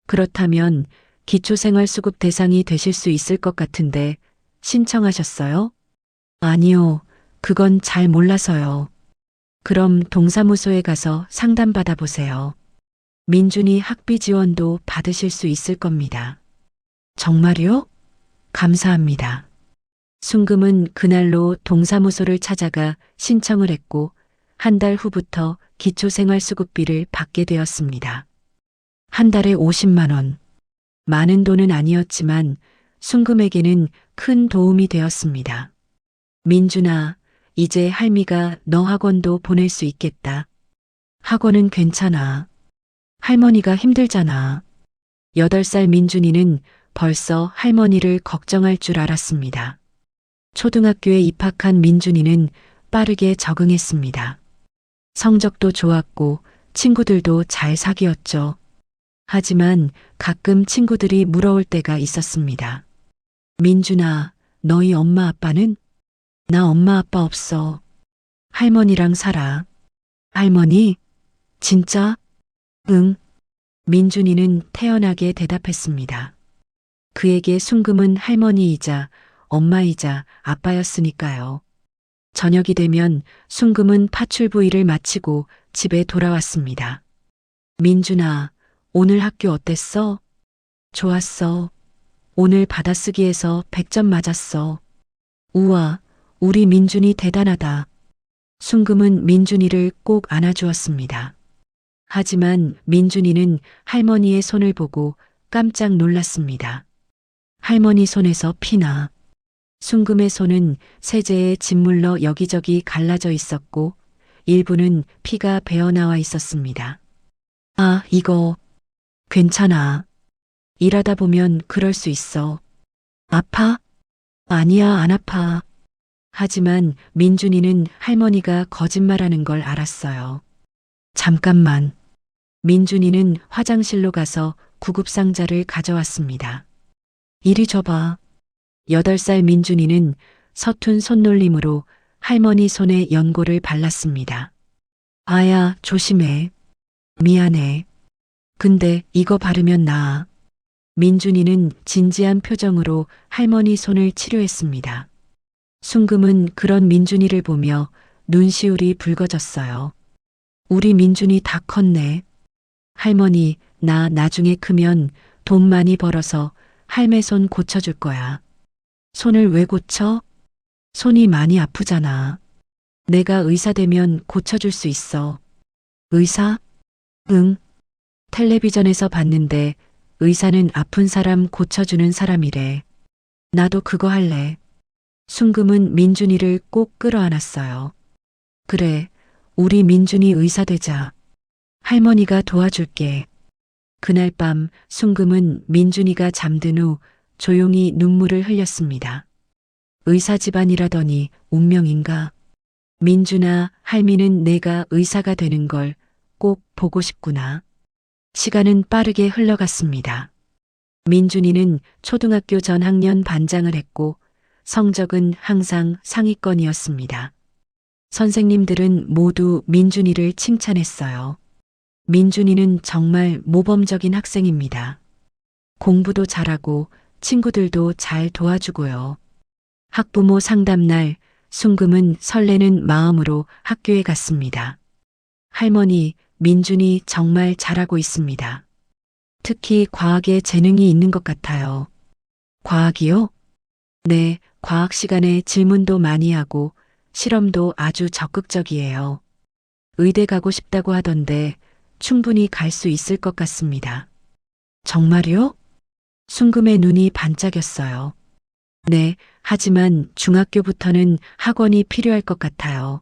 그렇다면 기초생활수급 대상이 되실 수 있을 것 같은데 신청하셨어요? 아니요. 그건 잘 몰라서요. 그럼 동사무소에 가서 상담받아 보세요. 민준이 학비 지원도 받으실 수 있을 겁니다. 정말요? 감사합니다. 순금은 그날로 동사무소를 찾아가 신청을 했고 한 달 후부터 기초생활수급비를 받게 되었습니다. 한 달에 50만 원. 많은 돈은 아니었지만 순금에게는 큰 도움이 되었습니다. 민준아, 이제 할미가 너 학원도 보낼 수 있겠다. 학원은 괜찮아. 할머니가 힘들잖아. 8살 민준이는 벌써 할머니를 걱정할 줄 알았습니다. 초등학교에 입학한 민준이는 빠르게 적응했습니다. 성적도 좋았고 친구들도 잘 사귀었죠. 하지만 가끔 친구들이 물어올 때가 있었습니다. 민준아, 너희 엄마 아빠는? 나 엄마 아빠 없어. 할머니랑 살아. 할머니? 진짜? 응. 민준이는 태연하게 대답했습니다. 그에게 순금은 할머니이자 엄마이자 아빠였으니까요. 저녁이 되면 순금은 파출부일을 마치고 집에 돌아왔습니다. 민준아, 오늘 학교 어땠어? 좋았어. 오늘 받아쓰기에서 100점 맞았어. 우와, 우리 민준이 대단하다. 순금은 민준이를 꼭 안아주었습니다. 하지만 민준이는 할머니의 손을 보고 깜짝 놀랐습니다. 할머니 손에서 피나. 순금의 손은 세제에 짓물러 여기저기 갈라져 있었고 일부는 피가 배어나와 있었습니다. 아, 이거 괜찮아. 일하다 보면 그럴 수 있어. 아파? 아니야, 안 아파. 하지만 민준이는 할머니가 거짓말하는 걸 알았어요. 잠깐만. 민준이는 화장실로 가서 구급상자를 가져왔습니다. 이리 줘봐. 8살 민준이는 서툰 손놀림으로 할머니 손에 연고를 발랐습니다. 아야, 조심해. 미안해. 근데 이거 바르면 나아. 민준이는 진지한 표정으로 할머니 손을 치료했습니다. 순금은 그런 민준이를 보며 눈시울이 붉어졌어요. 우리 민준이 다 컸네. 할머니, 나 나중에 크면 돈 많이 벌어서 할매 손 고쳐줄 거야. 손을 왜 고쳐? 손이 많이 아프잖아. 내가 의사 되면 고쳐줄 수 있어. 의사? 응. 텔레비전에서 봤는데 의사는 아픈 사람 고쳐주는 사람이래. 나도 그거 할래. 순금은 민준이를 꼭 끌어안았어요. 그래, 우리 민준이 의사 되자. 할머니가 도와줄게. 그날 밤 순금은 민준이가 잠든 후 조용히 눈물을 흘렸습니다. 의사 집안이라더니 운명인가? 민준아, 할미는 내가 의사가 되는 걸 꼭 보고 싶구나. 시간은 빠르게 흘러갔습니다. 민준이는 초등학교 전학년 반장을 했고 성적은 항상 상위권이었습니다. 선생님들은 모두 민준이를 칭찬했어요. 민준이는 정말 모범적인 학생입니다. 공부도 잘하고 친구들도 잘 도와주고요. 학부모 상담날 순금은 설레는 마음으로 학교에 갔습니다. 할머니, 민준이 정말 잘하고 있습니다. 특히 과학에 재능이 있는 것 같아요. 과학이요? 네, 과학 시간에 질문도 많이 하고 실험도 아주 적극적이에요. 의대 가고 싶다고 하던데 충분히 갈 수 있을 것 같습니다. 정말요? 순금의 눈이 반짝였어요. 네, 하지만 중학교부터는 학원이 필요할 것 같아요.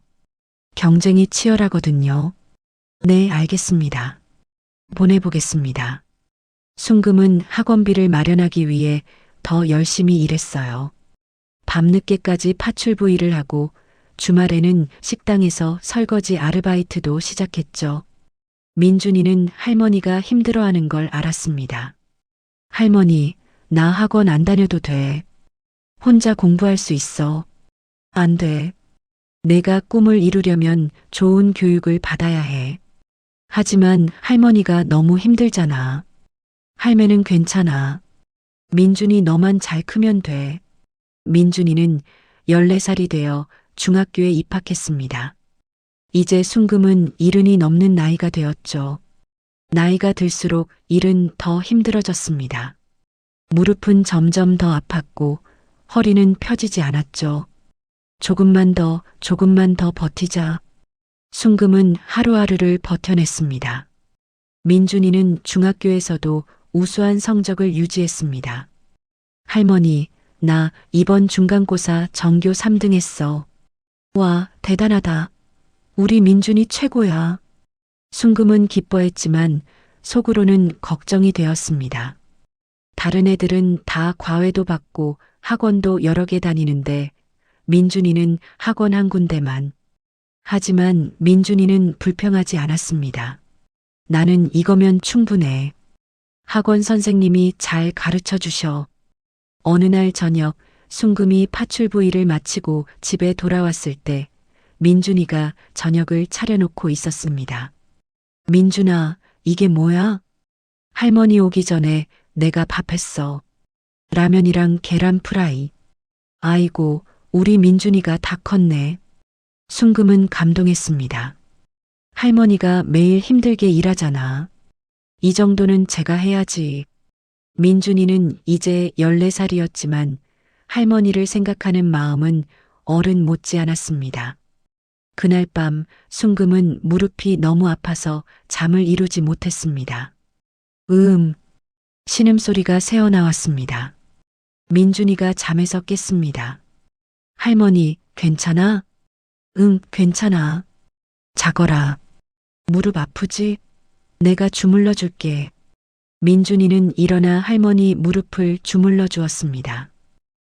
경쟁이 치열하거든요. 네, 알겠습니다. 보내보겠습니다. 순금은 학원비를 마련하기 위해 더 열심히 일했어요. 밤늦게까지 파출부 일을 하고 주말에는 식당에서 설거지 아르바이트도 시작했죠. 민준이는 할머니가 힘들어하는 걸 알았습니다. 할머니, 나 학원 안 다녀도 돼. 혼자 공부할 수 있어. 안 돼. 내가 꿈을 이루려면 좋은 교육을 받아야 해. 하지만 할머니가 너무 힘들잖아. 할매는 괜찮아. 민준이 너만 잘 크면 돼. 민준이는 14살이 되어 중학교에 입학했습니다. 이제 순금은 70이 넘는 나이가 되었죠. 나이가 들수록 일은 더 힘들어졌습니다. 무릎은 점점 더 아팠고 허리는 펴지지 않았죠. 조금만 더 버티자. 순금은 하루하루를 버텨냈습니다. 민준이는 중학교에서도 우수한 성적을 유지했습니다. 할머니, 나 이번 중간고사 전교 3등 했어. 와, 대단하다. 우리 민준이 최고야. 순금은 기뻐했지만 속으로는 걱정이 되었습니다. 다른 애들은 다 과외도 받고 학원도 여러 개 다니는데 민준이는 학원 한 군데만. 하지만 민준이는 불평하지 않았습니다. 나는 이거면 충분해. 학원 선생님이 잘 가르쳐 주셔. 어느 날 저녁 순금이 파출부일을 마치고 집에 돌아왔을 때 민준이가 저녁을 차려놓고 있었습니다. 민준아, 이게 뭐야? 할머니 오기 전에 내가 밥 했어. 라면이랑 계란 프라이. 아이고, 우리 민준이가 다 컸네. 순금은 감동했습니다. 할머니가 매일 힘들게 일하잖아. 이 정도는 제가 해야지. 민준이는 이제 14살이었지만 할머니를 생각하는 마음은 어른 못지않았습니다. 그날 밤 순금은 무릎이 너무 아파서 잠을 이루지 못했습니다. 신음소리가 새어나왔습니다. 민준이가 잠에서 깼습니다. 할머니, 괜찮아? 응, 괜찮아. 자거라. 무릎 아프지? 내가 주물러 줄게. 민준이는 일어나 할머니 무릎을 주물러 주었습니다.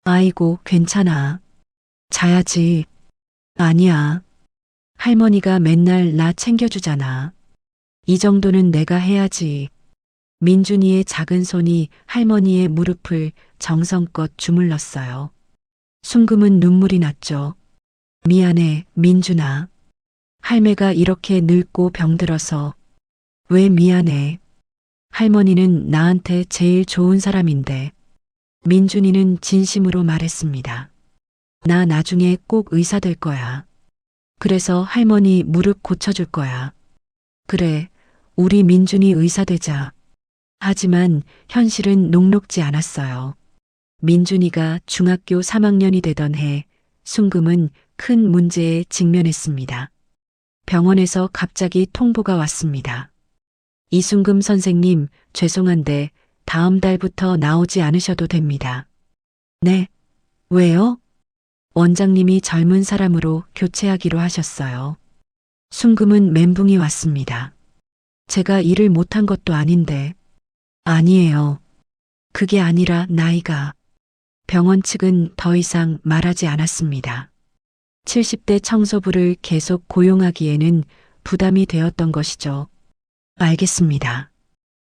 아이고, 괜찮아. 자야지. 아니야. 할머니가 맨날 나 챙겨주잖아. 이 정도는 내가 해야지. 민준이의 작은 손이 할머니의 무릎을 정성껏 주물렀어요. 순금은 눈물이 났죠. 미안해, 민준아. 할매가 이렇게 늙고 병들어서. 왜 미안해? 할머니는 나한테 제일 좋은 사람인데. 민준이는 진심으로 말했습니다. 나 나중에 꼭 의사 될 거야. 그래서 할머니 무릎 고쳐줄 거야. 그래, 우리 민준이 의사 되자. 하지만 현실은 녹록지 않았어요. 민준이가 중학교 3학년이 되던 해 순금은 큰 문제에 직면했습니다. 병원에서 갑자기 통보가 왔습니다. 이순금 선생님, 죄송한데 다음 달부터 나오지 않으셔도 됩니다. 네? 왜요? 원장님이 젊은 사람으로 교체하기로 하셨어요. 순금은 멘붕이 왔습니다. 제가 일을 못한 것도 아닌데. 아니에요. 그게 아니라 나이가. 병원 측은 더 이상 말하지 않았습니다. 70대 청소부를 계속 고용하기에는 부담이 되었던 것이죠. 알겠습니다.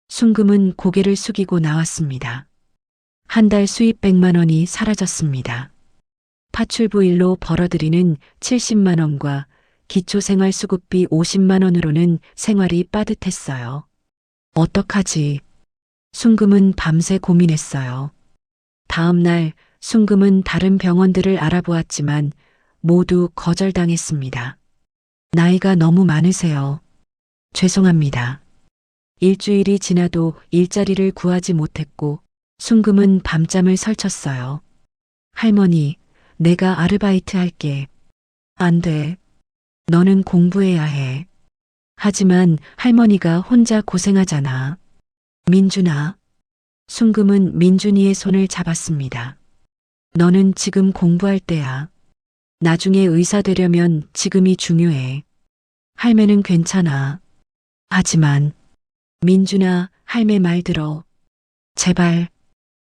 순금은 고개를 숙이고 나왔습니다. 한 달 수입 100만 원이 사라졌습니다. 파출부 일로 벌어들이는 70만 원과 기초생활수급비 50만 원으로는 생활이 빠듯했어요. 어떡하지? 순금은 밤새 고민했어요. 다음 날 순금은 다른 병원들을 알아보았지만 모두 거절당했습니다. 나이가 너무 많으세요. 죄송합니다. 일주일이 지나도 일자리를 구하지 못했고 순금은 밤잠을 설쳤어요. 할머니, 내가 아르바이트 할게. 안 돼. 너는 공부해야 해. 하지만 할머니가 혼자 고생하잖아. 민준아. 순금은 민준이의 손을 잡았습니다. 너는 지금 공부할 때야. 나중에 의사 되려면 지금이 중요해. 할매는 괜찮아. 하지만 민준아, 할매 말 들어. 제발.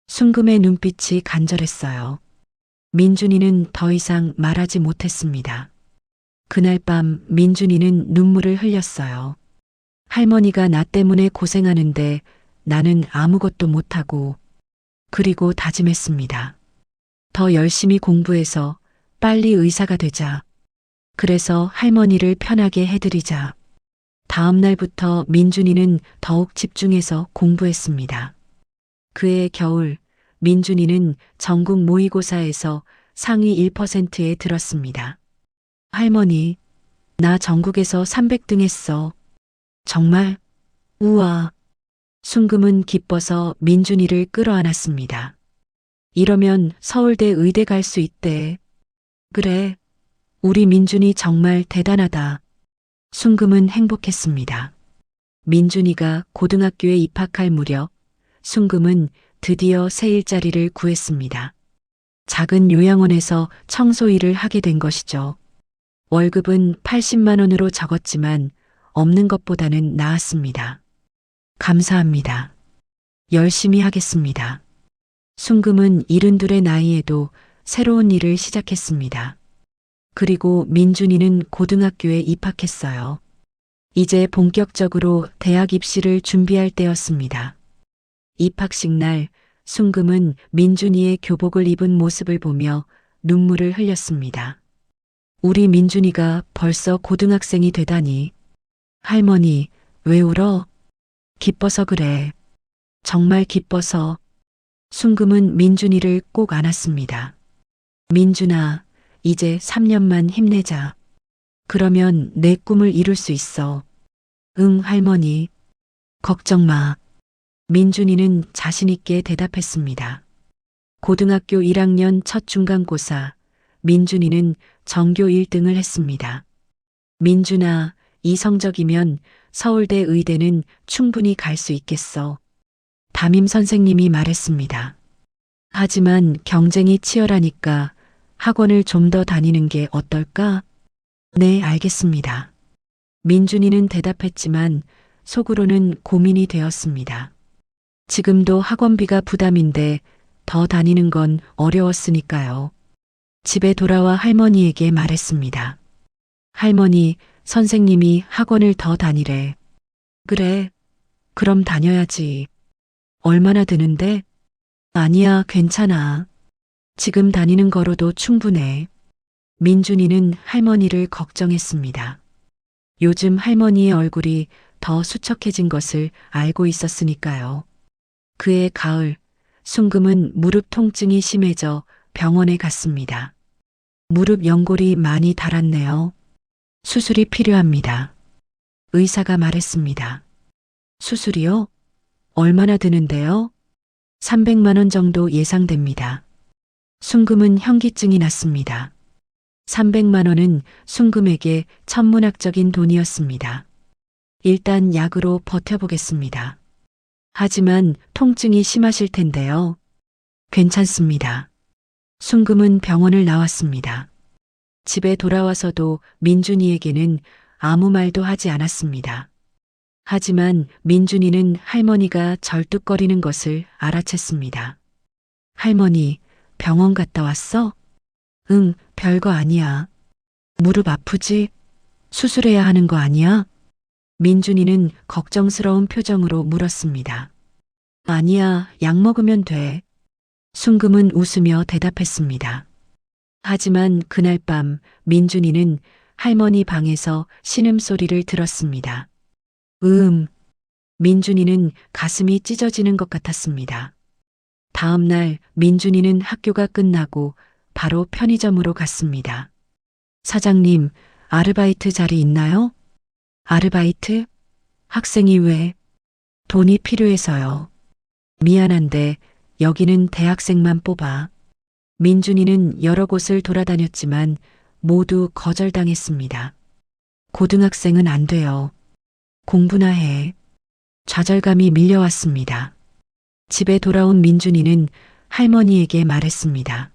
순금의 눈빛이 간절했어요. 민준이는 더 이상 말하지 못했습니다. 그날 밤 민준이는 눈물을 흘렸어요. 할머니가 나 때문에 고생하는데 나는 아무것도 못하고. 그리고 다짐했습니다. 더 열심히 공부해서 빨리 의사가 되자. 그래서 할머니를 편하게 해드리자. 다음 날부터 민준이는 더욱 집중해서 공부했습니다. 그해 겨울 민준이는 전국 모의고사에서 상위 1%에 들었습니다. 할머니, 나 전국에서 300등 했어. 정말? 우와. 순금은 기뻐서 민준이를 끌어안았습니다. 이러면 서울대 의대 갈 수 있대. 그래. 우리 민준이 정말 대단하다. 순금은 행복했습니다. 민준이가 고등학교에 입학할 무렵 순금은 드디어 새 일자리를 구했습니다. 작은 요양원에서 청소 일을 하게 된 것이죠. 월급은 80만 원으로 적었지만 없는 것보다는 나았습니다. 감사합니다. 열심히 하겠습니다. 순금은 72의 나이에도 새로운 일을 시작했습니다. 그리고 민준이는 고등학교에 입학했어요. 이제 본격적으로 대학 입시를 준비할 때였습니다. 입학식 날 순금은 민준이의 교복을 입은 모습을 보며 눈물을 흘렸습니다. 우리 민준이가 벌써 고등학생이 되다니. 할머니, 왜 울어? 기뻐서 그래. 정말 기뻐서. 순금은 민준이를 꼭 안았습니다. 민준아, 이제 3년만 힘내자. 그러면 내 꿈을 이룰 수 있어. 응, 할머니. 걱정 마. 민준이는 자신있게 대답했습니다. 고등학교 1학년 첫 중간고사, 민준이는 전교 1등을 했습니다. 민준아, 이 성적이면 서울대 의대는 충분히 갈 수 있겠어. 담임 선생님이 말했습니다. 하지만 경쟁이 치열하니까 학원을 좀 더 다니는 게 어떨까? 네, 알겠습니다. 민준이는 대답했지만 속으로는 고민이 되었습니다. 지금도 학원비가 부담인데 더 다니는 건 어려웠으니까요. 집에 돌아와 할머니에게 말했습니다. 할머니, 선생님이 학원을 더 다니래. 그래, 그럼 다녀야지. 얼마나 드는데? 아니야, 괜찮아. 지금 다니는 거로도 충분해. 민준이는 할머니를 걱정했습니다. 요즘 할머니의 얼굴이 더 수척해진 것을 알고 있었으니까요. 그해 가을, 순금은 무릎 통증이 심해져 병원에 갔습니다. 무릎 연골이 많이 닳았네요. 수술이 필요합니다. 의사가 말했습니다. 수술이요? 얼마나 드는데요? 300만 원 정도 예상됩니다. 순금은 현기증이 났습니다. 300만 원은 순금에게 천문학적인 돈이었습니다. 일단 약으로 버텨보겠습니다. 하지만 통증이 심하실 텐데요. 괜찮습니다. 순금은 병원을 나왔습니다. 집에 돌아와서도 민준이에게는 아무 말도 하지 않았습니다. 하지만 민준이는 할머니가 절뚝거리는 것을 알아챘습니다. 할머니, 병원 갔다 왔어? 응, 별거 아니야. 무릎 아프지? 수술해야 하는 거 아니야? 민준이는 걱정스러운 표정으로 물었습니다. 아니야, 약 먹으면 돼. 순금은 웃으며 대답했습니다. 하지만 그날 밤 민준이는 할머니 방에서 신음소리를 들었습니다. 민준이는 가슴이 찢어지는 것 같았습니다. 다음 날 민준이는 학교가 끝나고 바로 편의점으로 갔습니다. 사장님, 아르바이트 자리 있나요? 아르바이트? 학생이 왜? 돈이 필요해서요. 미안한데 여기는 대학생만 뽑아. 민준이는 여러 곳을 돌아다녔지만 모두 거절당했습니다. 고등학생은 안 돼요. 공부나 해. 좌절감이 밀려왔습니다. 집에 돌아온 민준이는 할머니에게 말했습니다.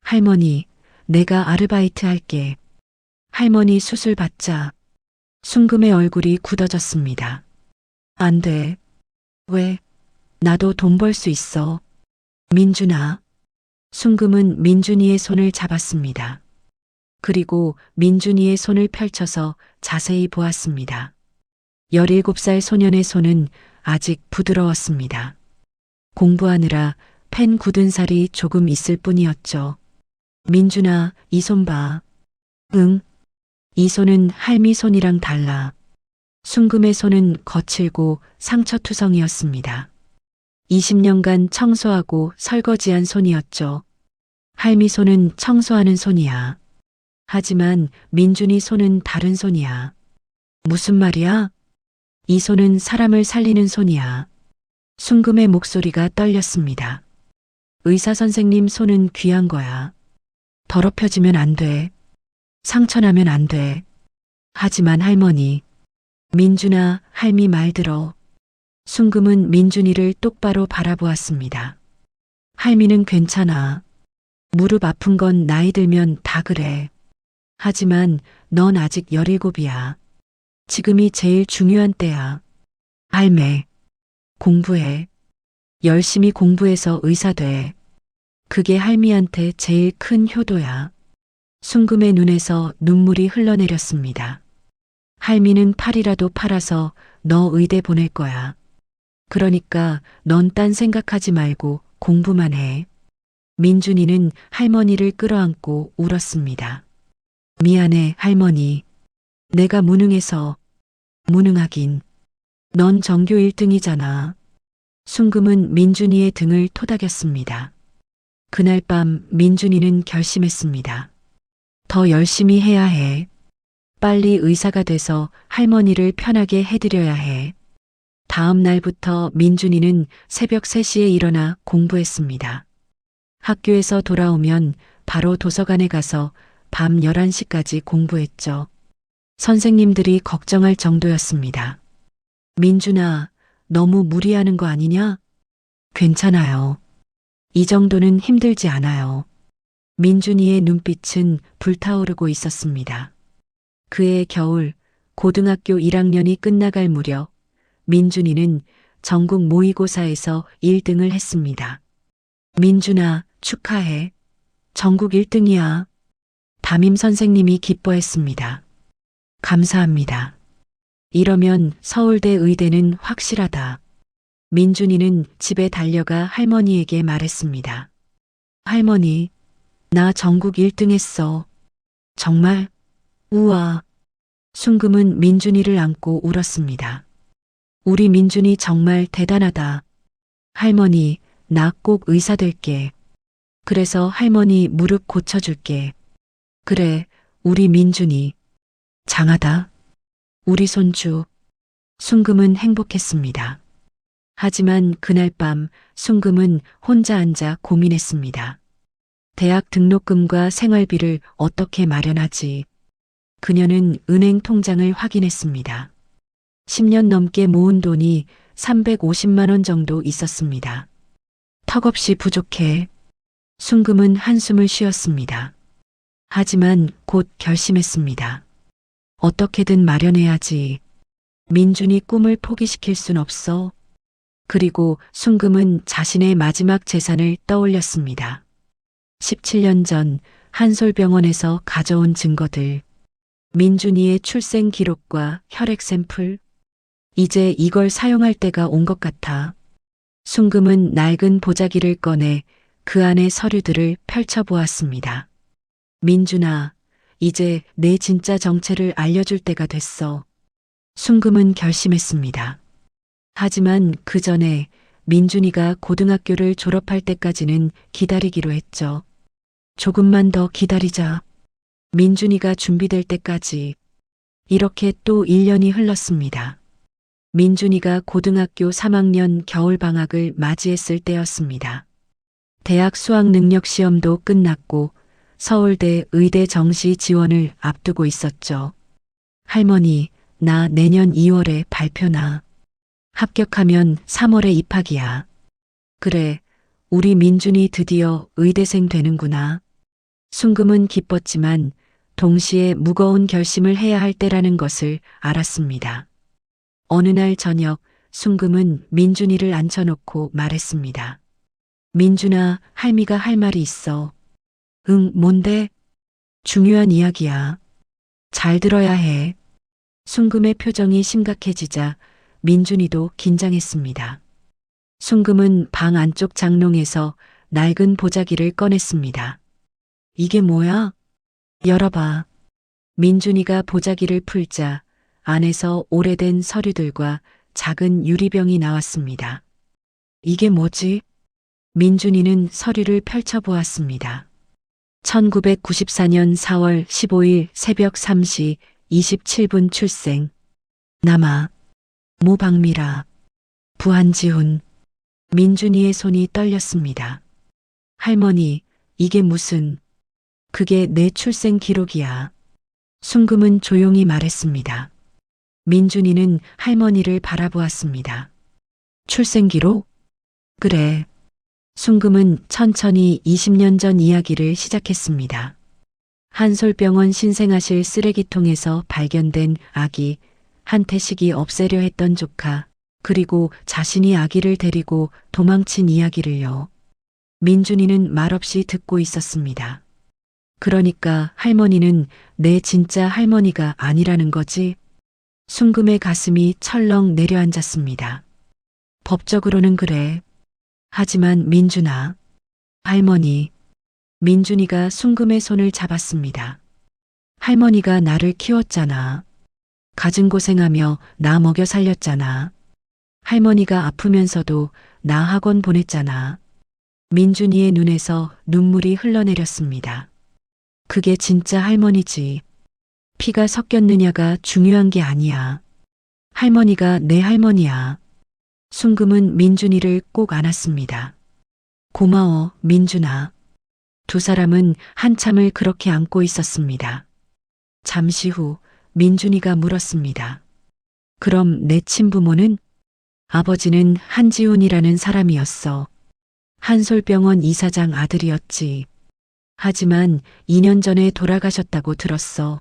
할머니, 내가 아르바이트 할게. 할머니 수술 받자. 순금의 얼굴이 굳어졌습니다. 안 돼. 왜? 나도 돈 벌 수 있어. 민준아. 순금은 민준이의 손을 잡았습니다. 그리고 민준이의 손을 펼쳐서 자세히 보았습니다. 17살 소년의 손은 아직 부드러웠습니다. 공부하느라 펜 굳은 살이 조금 있을 뿐이었죠. 민준아, 이 손 봐. 응. 이 손은 할미 손이랑 달라. 순금의 손은 거칠고 상처투성이었습니다. 20년간 청소하고 설거지한 손이었죠. 할미 손은 청소하는 손이야. 하지만 민준이 손은 다른 손이야. 무슨 말이야? 이 손은 사람을 살리는 손이야. 순금의 목소리가 떨렸습니다. 의사 선생님 손은 귀한 거야. 더럽혀지면 안 돼. 상처나면 안 돼. 하지만 할머니. 민준아, 할미 말 들어. 순금은 민준이를 똑바로 바라보았습니다. 할미는 괜찮아. 무릎 아픈 건 나이 들면 다 그래. 하지만 넌 아직 17이야. 지금이 제일 중요한 때야. 할매, 공부해. 열심히 공부해서 의사 돼. 그게 할미한테 제일 큰 효도야. 순금의 눈에서 눈물이 흘러내렸습니다. 할미는 팔이라도 팔아서 너 의대 보낼 거야. 그러니까 넌 딴 생각하지 말고 공부만 해. 민준이는 할머니를 끌어안고 울었습니다. 미안해, 할머니. 내가 무능해서. 무능하긴. 넌 전교 1등이잖아. 순금은 민준이의 등을 토닥였습니다. 그날 밤 민준이는 결심했습니다. 더 열심히 해야 해. 빨리 의사가 돼서 할머니를 편하게 해드려야 해. 다음 날부터 민준이는 새벽 3시에 일어나 공부했습니다. 학교에서 돌아오면 바로 도서관에 가서 밤 11시까지 공부했죠. 선생님들이 걱정할 정도였습니다. 민준아, 너무 무리하는 거 아니냐? 괜찮아요. 이 정도는 힘들지 않아요. 민준이의 눈빛은 불타오르고 있었습니다. 그해 겨울 고등학교 1학년이 끝나갈 무렵 민준이는 전국 모의고사에서 1등을 했습니다. 민준아, 축하해. 전국 1등이야. 담임 선생님이 기뻐했습니다. 감사합니다. 이러면 서울대 의대는 확실하다. 민준이는 집에 달려가 할머니에게 말했습니다. 할머니, 나 전국 1등 했어. 정말? 우와. 순금은 민준이를 안고 울었습니다. 우리 민준이 정말 대단하다. 할머니, 나 꼭 의사 될게. 그래서 할머니 무릎 고쳐줄게. 그래, 우리 민준이. 장하다. 우리 손주. 순금은 행복했습니다. 하지만 그날 밤 순금은 혼자 앉아 고민했습니다. 대학 등록금과 생활비를 어떻게 마련하지? 그녀는 은행 통장을 확인했습니다. 10년 넘게 모은 돈이 350만 원 정도 있었습니다. 턱없이 부족해. 순금은 한숨을 쉬었습니다. 하지만 곧 결심했습니다. 어떻게든 마련해야지. 민준이 꿈을 포기시킬 순 없어. 그리고 순금은 자신의 마지막 재산을 떠올렸습니다. 17년 전 한솔병원에서 가져온 증거들. 민준이의 출생 기록과 혈액 샘플. 이제 이걸 사용할 때가 온 것 같아. 순금은 낡은 보자기를 꺼내 그 안의 서류들을 펼쳐보았습니다. 민준아, 이제 내 진짜 정체를 알려줄 때가 됐어. 순금은 결심했습니다. 하지만 그 전에 민준이가 고등학교를 졸업할 때까지는 기다리기로 했죠. 조금만 더 기다리자. 민준이가 준비될 때까지. 이렇게 또 1년이 흘렀습니다. 민준이가 고등학교 3학년 겨울방학을 맞이했을 때였습니다. 대학 수학 능력 시험도 끝났고 서울대 의대 정시 지원을 앞두고 있었죠. 할머니, 나 내년 2월에 발표나. 합격하면 3월에 입학이야. 그래, 우리 민준이 드디어 의대생 되는구나. 순금은 기뻤지만 동시에 무거운 결심을 해야 할 때라는 것을 알았습니다. 어느 날 저녁 순금은 민준이를 앉혀놓고 말했습니다. 민준아, 할미가 할 말이 있어. 응, 뭔데? 중요한 이야기야. 잘 들어야 해. 순금의 표정이 심각해지자 민준이도 긴장했습니다. 순금은 방 안쪽 장롱에서 낡은 보자기를 꺼냈습니다. 이게 뭐야? 열어봐. 민준이가 보자기를 풀자 안에서 오래된 서류들과 작은 유리병이 나왔습니다. 이게 뭐지? 민준이는 서류를 펼쳐보았습니다. 1994년 4월 15일 새벽 3시 27분 출생. 남아. 모박미라. 부한지훈. 민준이의 손이 떨렸습니다. 할머니, 이게 무슨... 그게 내 출생 기록이야. 순금은 조용히 말했습니다. 민준이는 할머니를 바라보았습니다. 출생 기록? 그래. 순금은 천천히 20년 전 이야기를 시작했습니다. 한솔병원 신생아실 쓰레기통에서 발견된 아기, 한태식이 없애려 했던 조카, 그리고 자신이 아기를 데리고 도망친 이야기를요. 민준이는 말없이 듣고 있었습니다. 그러니까 할머니는 내 진짜 할머니가 아니라는 거지? 순금의 가슴이 철렁 내려앉았습니다. 법적으로는 그래. 하지만 민준아, 할머니, 민준이가 순금의 손을 잡았습니다. 할머니가 나를 키웠잖아. 갖은 고생하며 나 먹여 살렸잖아. 할머니가 아프면서도 나 학원 보냈잖아. 민준이의 눈에서 눈물이 흘러내렸습니다. 그게 진짜 할머니지. 피가 섞였느냐가 중요한 게 아니야. 할머니가 내 할머니야. 순금은 민준이를 꼭 안았습니다. 고마워, 민준아. 두 사람은 한참을 그렇게 안고 있었습니다. 잠시 후 민준이가 물었습니다. 그럼 내 친부모는? 아버지는 한지훈이라는 사람이었어. 한솔병원 이사장 아들이었지. 하지만 2년 전에 돌아가셨다고 들었어.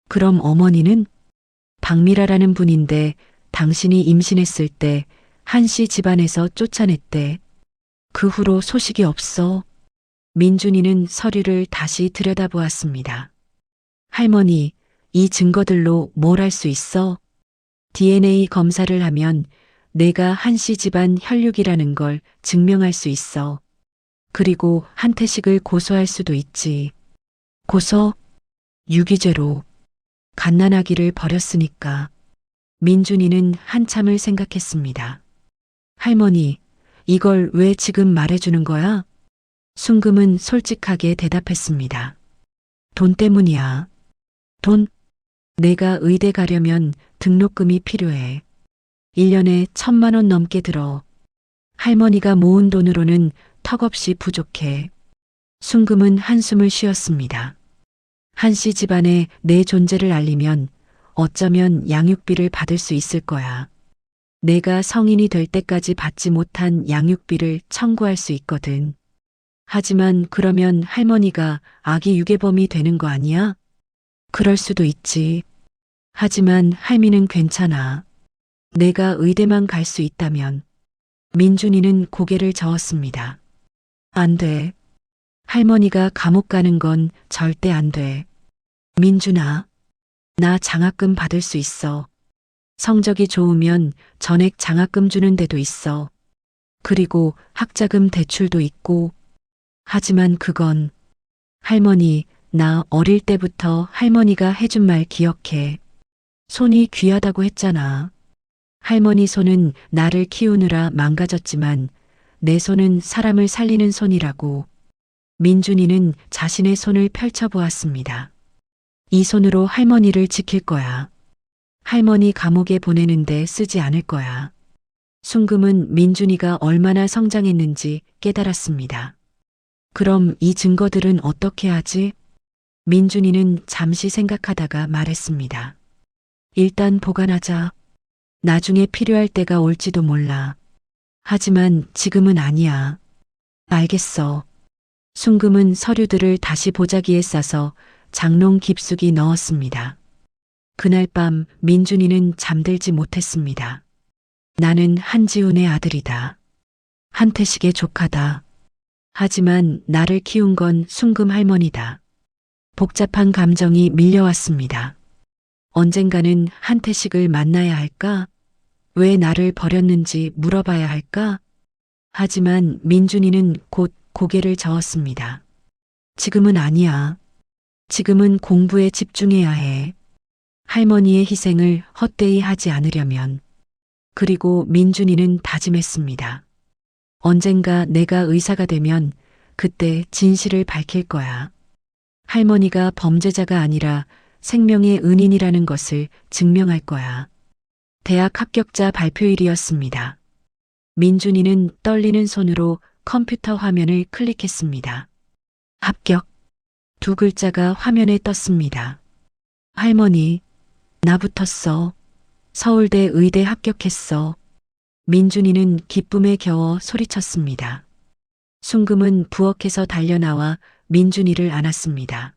그럼 어머니는? 박미라라는 분인데 당신이 임신했을 때 한씨 집안에서 쫓아냈대. 그 후로 소식이 없어. 민준이는 서류를 다시 들여다보았습니다. 할머니, 이 증거들로 뭘 할 수 있어? DNA 검사를 하면 내가 한씨 집안 혈육이라는 걸 증명할 수 있어. 그리고 한태식을 고소할 수도 있지. 고소? 유기죄로. 갓난아기를 버렸으니까. 민준이는 한참을 생각했습니다. 할머니, 이걸 왜 지금 말해주는 거야? 순금은 솔직하게 대답했습니다. 돈 때문이야. 돈? 내가 의대 가려면 등록금이 필요해. 1년에 1,000만 원 넘게 들어. 할머니가 모은 돈으로는 턱없이 부족해. 순금은 한숨을 쉬었습니다. 한씨 집안에 내 존재를 알리면 어쩌면 양육비를 받을 수 있을 거야. 내가 성인이 될 때까지 받지 못한 양육비를 청구할 수 있거든. 하지만 그러면 할머니가 아기 유괴범이 되는 거 아니야? 그럴 수도 있지. 하지만 할미는 괜찮아. 내가 의대만 갈 수 있다면. 민준이는 고개를 저었습니다. 안 돼. 할머니가 감옥 가는 건 절대 안 돼. 민준아, 나 장학금 받을 수 있어. 성적이 좋으면 전액 장학금 주는 데도 있어. 그리고 학자금 대출도 있고. 하지만 그건 할머니, 나 어릴 때부터 할머니가 해준 말 기억해. 손이 귀하다고 했잖아. 할머니 손은 나를 키우느라 망가졌지만 내 손은 사람을 살리는 손이라고. 민준이는 자신의 손을 펼쳐보았습니다. 이 손으로 할머니를 지킬 거야. 할머니 감옥에 보내는데 쓰지 않을 거야. 순금은 민준이가 얼마나 성장했는지 깨달았습니다. 그럼 이 증거들은 어떻게 하지? 민준이는 잠시 생각하다가 말했습니다. 일단 보관하자. 나중에 필요할 때가 올지도 몰라. 하지만 지금은 아니야. 알겠어. 순금은 서류들을 다시 보자기에 싸서 장롱 깊숙이 넣었습니다. 그날 밤 민준이는 잠들지 못했습니다. 나는 한지훈의 아들이다. 한태식의 조카다. 하지만 나를 키운 건 순금 할머니다. 복잡한 감정이 밀려왔습니다. 언젠가는 한태식을 만나야 할까? 왜 나를 버렸는지 물어봐야 할까? 하지만 민준이는 곧 고개를 저었습니다. 지금은 아니야. 지금은 공부에 집중해야 해. 할머니의 희생을 헛되이 하지 않으려면. 그리고 민준이는 다짐했습니다. 언젠가 내가 의사가 되면 그때 진실을 밝힐 거야. 할머니가 범죄자가 아니라 생명의 은인이라는 것을 증명할 거야. 대학 합격자 발표일이었습니다. 민준이는 떨리는 손으로 컴퓨터 화면을 클릭했습니다. 합격. 두 글자가 화면에 떴습니다. 할머니, 나 붙었어. 서울대 의대 합격했어. 민준이는 기쁨에 겨워 소리쳤습니다. 순금은 부엌에서 달려나와 민준이를 안았습니다.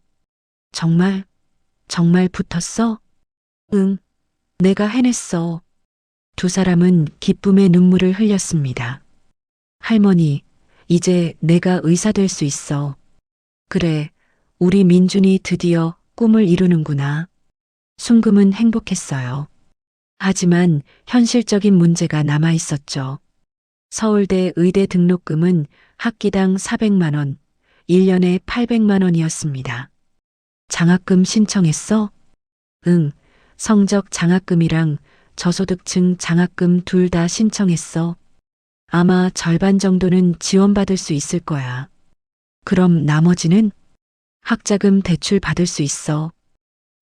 정말 붙었어? 응, 내가 해냈어. 두 사람은 기쁨의 눈물을 흘렸습니다. 할머니, 이제 내가 의사 될 수 있어. 그래, 우리 민준이 드디어 꿈을 이루는구나. 순금은 행복했어요. 하지만 현실적인 문제가 남아 있었죠. 서울대 의대 등록금은 학기당 400만 원, 1년에 800만 원이었습니다. 장학금 신청했어? 응, 성적 장학금이랑 저소득층 장학금 둘 다 신청했어. 아마 절반 정도는 지원받을 수 있을 거야. 그럼 나머지는? 학자금 대출 받을 수 있어.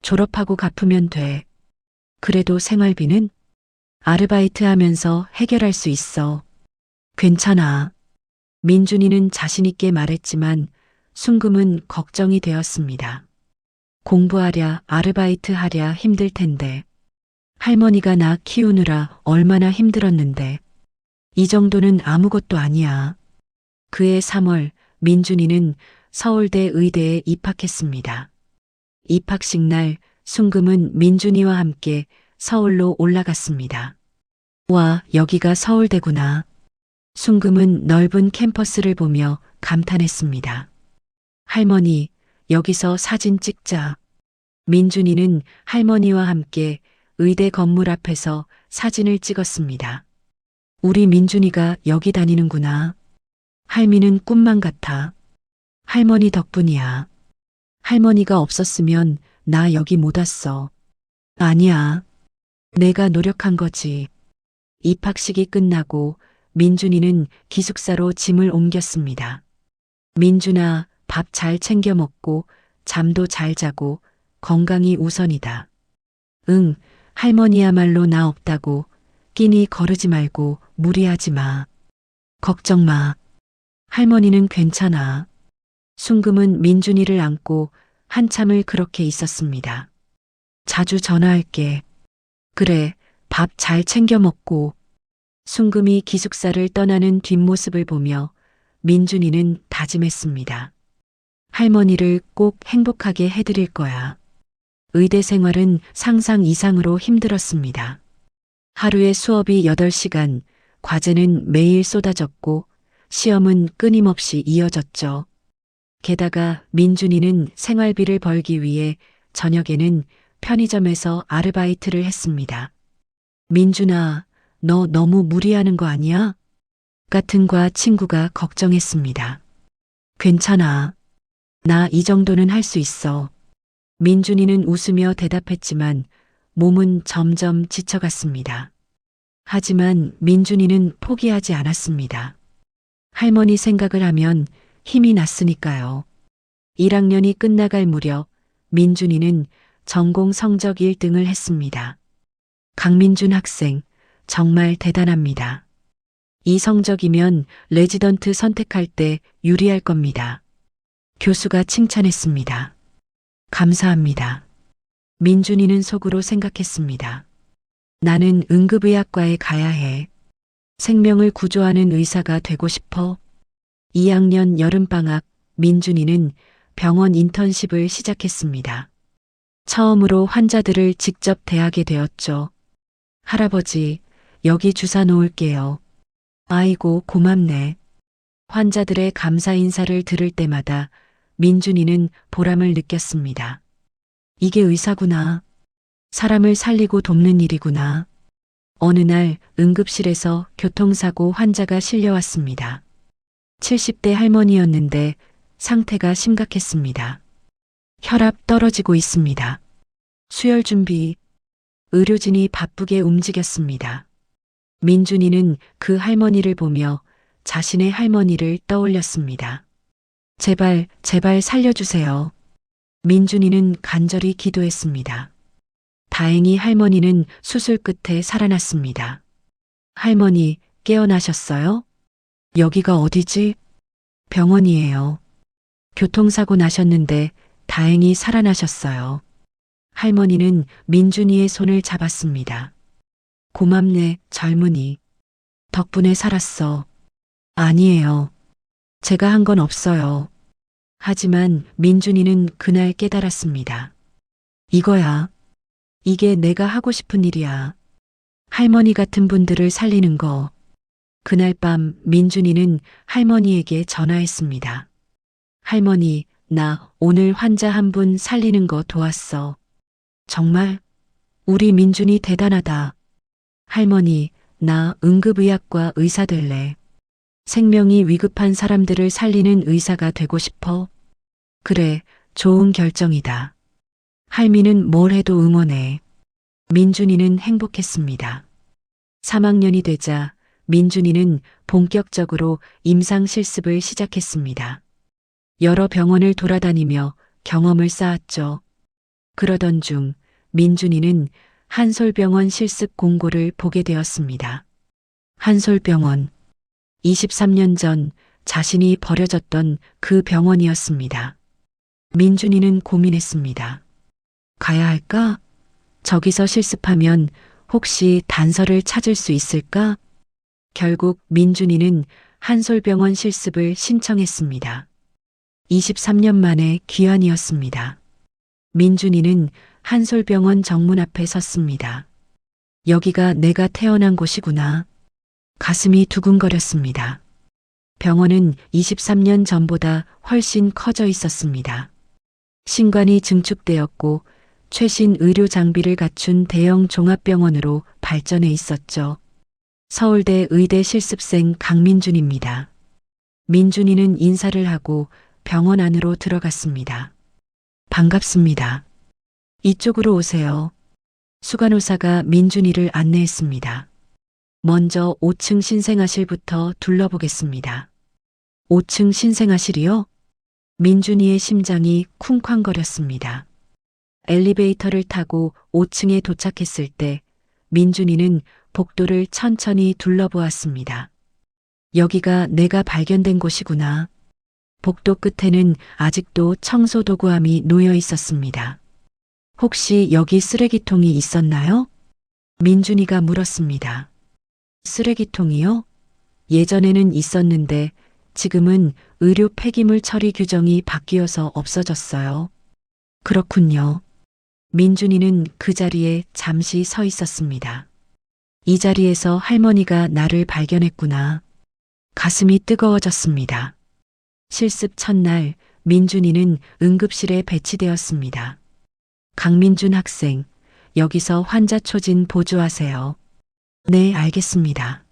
졸업하고 갚으면 돼. 그래도 생활비는? 아르바이트 하면서 해결할 수 있어. 괜찮아. 민준이는 자신있게 말했지만 순금은 걱정이 되었습니다. 공부하랴, 아르바이트 하랴 힘들 텐데. 할머니가 나 키우느라 얼마나 힘들었는데. 이 정도는 아무것도 아니야. 그해 3월, 민준이는 서울대 의대에 입학했습니다. 입학식 날 순금은 민준이와 함께 서울로 올라갔습니다. 와, 여기가 서울대구나. 순금은 넓은 캠퍼스를 보며 감탄했습니다. 할머니, 여기서 사진 찍자. 민준이는 할머니와 함께 의대 건물 앞에서 사진을 찍었습니다. 우리 민준이가 여기 다니는구나. 할미는 꿈만 같아. 할머니 덕분이야. 할머니가 없었으면 나 여기 못 왔어. 아니야. 내가 노력한 거지. 입학식이 끝나고 민준이는 기숙사로 짐을 옮겼습니다. 민준아, 밥 잘 챙겨 먹고 잠도 잘 자고 건강이 우선이다. 응, 할머니야말로 나 없다고 끼니 거르지 말고 무리하지 마. 걱정 마. 할머니는 괜찮아. 순금은 민준이를 안고 한참을 그렇게 있었습니다. 자주 전화할게. 그래, 밥 잘 챙겨 먹고. 순금이 기숙사를 떠나는 뒷모습을 보며 민준이는 다짐했습니다. 할머니를 꼭 행복하게 해드릴 거야. 의대 생활은 상상 이상으로 힘들었습니다. 하루에 수업이 8시간, 과제는 매일 쏟아졌고 시험은 끊임없이 이어졌죠. 게다가 민준이는 생활비를 벌기 위해 저녁에는 편의점에서 아르바이트를 했습니다. 민준아, 너 너무 무리하는 거 아니야? 같은과 친구가 걱정했습니다. 괜찮아. 나 이 정도는 할 수 있어. 민준이는 웃으며 대답했지만 몸은 점점 지쳐갔습니다. 하지만 민준이는 포기하지 않았습니다. 할머니 생각을 하면 힘이 났으니까요. 1학년이 끝나갈 무렵 민준이는 전공 성적 1등을 했습니다. 강민준 학생, 정말 대단합니다. 이 성적이면 레지던트 선택할 때 유리할 겁니다. 교수가 칭찬했습니다. 감사합니다. 민준이는 속으로 생각했습니다. 나는 응급의학과에 가야 해. 생명을 구조하는 의사가 되고 싶어. 2학년 여름방학, 민준이는 병원 인턴십을 시작했습니다. 처음으로 환자들을 직접 대하게 되었죠. 할아버지, 여기 주사 놓을게요. 아이고, 고맙네. 환자들의 감사 인사를 들을 때마다 민준이는 보람을 느꼈습니다. 이게 의사구나. 사람을 살리고 돕는 일이구나. 어느 날 응급실에서 교통사고 환자가 실려왔습니다. 70대 할머니였는데 상태가 심각했습니다. 혈압 떨어지고 있습니다. 수혈 준비. 의료진이 바쁘게 움직였습니다. 민준이는 그 할머니를 보며 자신의 할머니를 떠올렸습니다. 제발, 제발 살려주세요. 민준이는 간절히 기도했습니다. 다행히 할머니는 수술 끝에 살아났습니다. 할머니, 깨어나셨어요? 여기가 어디지? 병원이에요. 교통사고 나셨는데 다행히 살아나셨어요. 할머니는 민준이의 손을 잡았습니다. 고맙네, 젊은이. 덕분에 살았어. 아니에요. 제가 한 건 없어요. 하지만 민준이는 그날 깨달았습니다. 이거야. 이게 내가 하고 싶은 일이야. 할머니 같은 분들을 살리는 거. 그날 밤 민준이는 할머니에게 전화했습니다. 할머니, 나 오늘 환자 한 분 살리는 거 도왔어. 정말? 우리 민준이 대단하다. 할머니, 나 응급의학과 의사 될래. 생명이 위급한 사람들을 살리는 의사가 되고 싶어. 그래, 좋은 결정이다. 할미는 뭘 해도 응원해. 민준이는 행복했습니다. 3학년이 되자 민준이는 본격적으로 임상 실습을 시작했습니다. 여러 병원을 돌아다니며 경험을 쌓았죠. 그러던 중 민준이는 한솔병원 실습 공고를 보게 되었습니다. 한솔병원. 23년 전 자신이 버려졌던 그 병원이었습니다. 민준이는 고민했습니다. 가야 할까? 저기서 실습하면 혹시 단서를 찾을 수 있을까? 결국 민준이는 한솔병원 실습을 신청했습니다. 23년 만에 귀환이었습니다. 민준이는 한솔병원 정문 앞에 섰습니다. 여기가 내가 태어난 곳이구나. 가슴이 두근거렸습니다. 병원은 23년 전보다 훨씬 커져 있었습니다. 신관이 증축되었고 최신 의료 장비를 갖춘 대형 종합병원으로 발전해 있었죠. 서울대 의대 실습생 강민준입니다. 민준이는 인사를 하고 병원 안으로 들어갔습니다. 반갑습니다. 이쪽으로 오세요. 수간호사가 민준이를 안내했습니다. 먼저 5층 신생아실부터 둘러보겠습니다. 5층 신생아실이요? 민준이의 심장이 쿵쾅거렸습니다. 엘리베이터를 타고 5층에 도착했을 때 민준이는 복도를 천천히 둘러보았습니다. 여기가 내가 발견된 곳이구나. 복도 끝에는 아직도 청소도구함이 놓여 있었습니다. 혹시 여기 쓰레기통이 있었나요? 민준이가 물었습니다. 쓰레기통이요? 예전에는 있었는데 지금은 의료 폐기물 처리 규정이 바뀌어서 없어졌어요. 그렇군요. 민준이는 그 자리에 잠시 서 있었습니다. 이 자리에서 할머니가 나를 발견했구나. 가슴이 뜨거워졌습니다. 실습 첫날 민준이는 응급실에 배치되었습니다. 강민준 학생, 여기서 환자 초진 보조하세요. 네, 알겠습니다.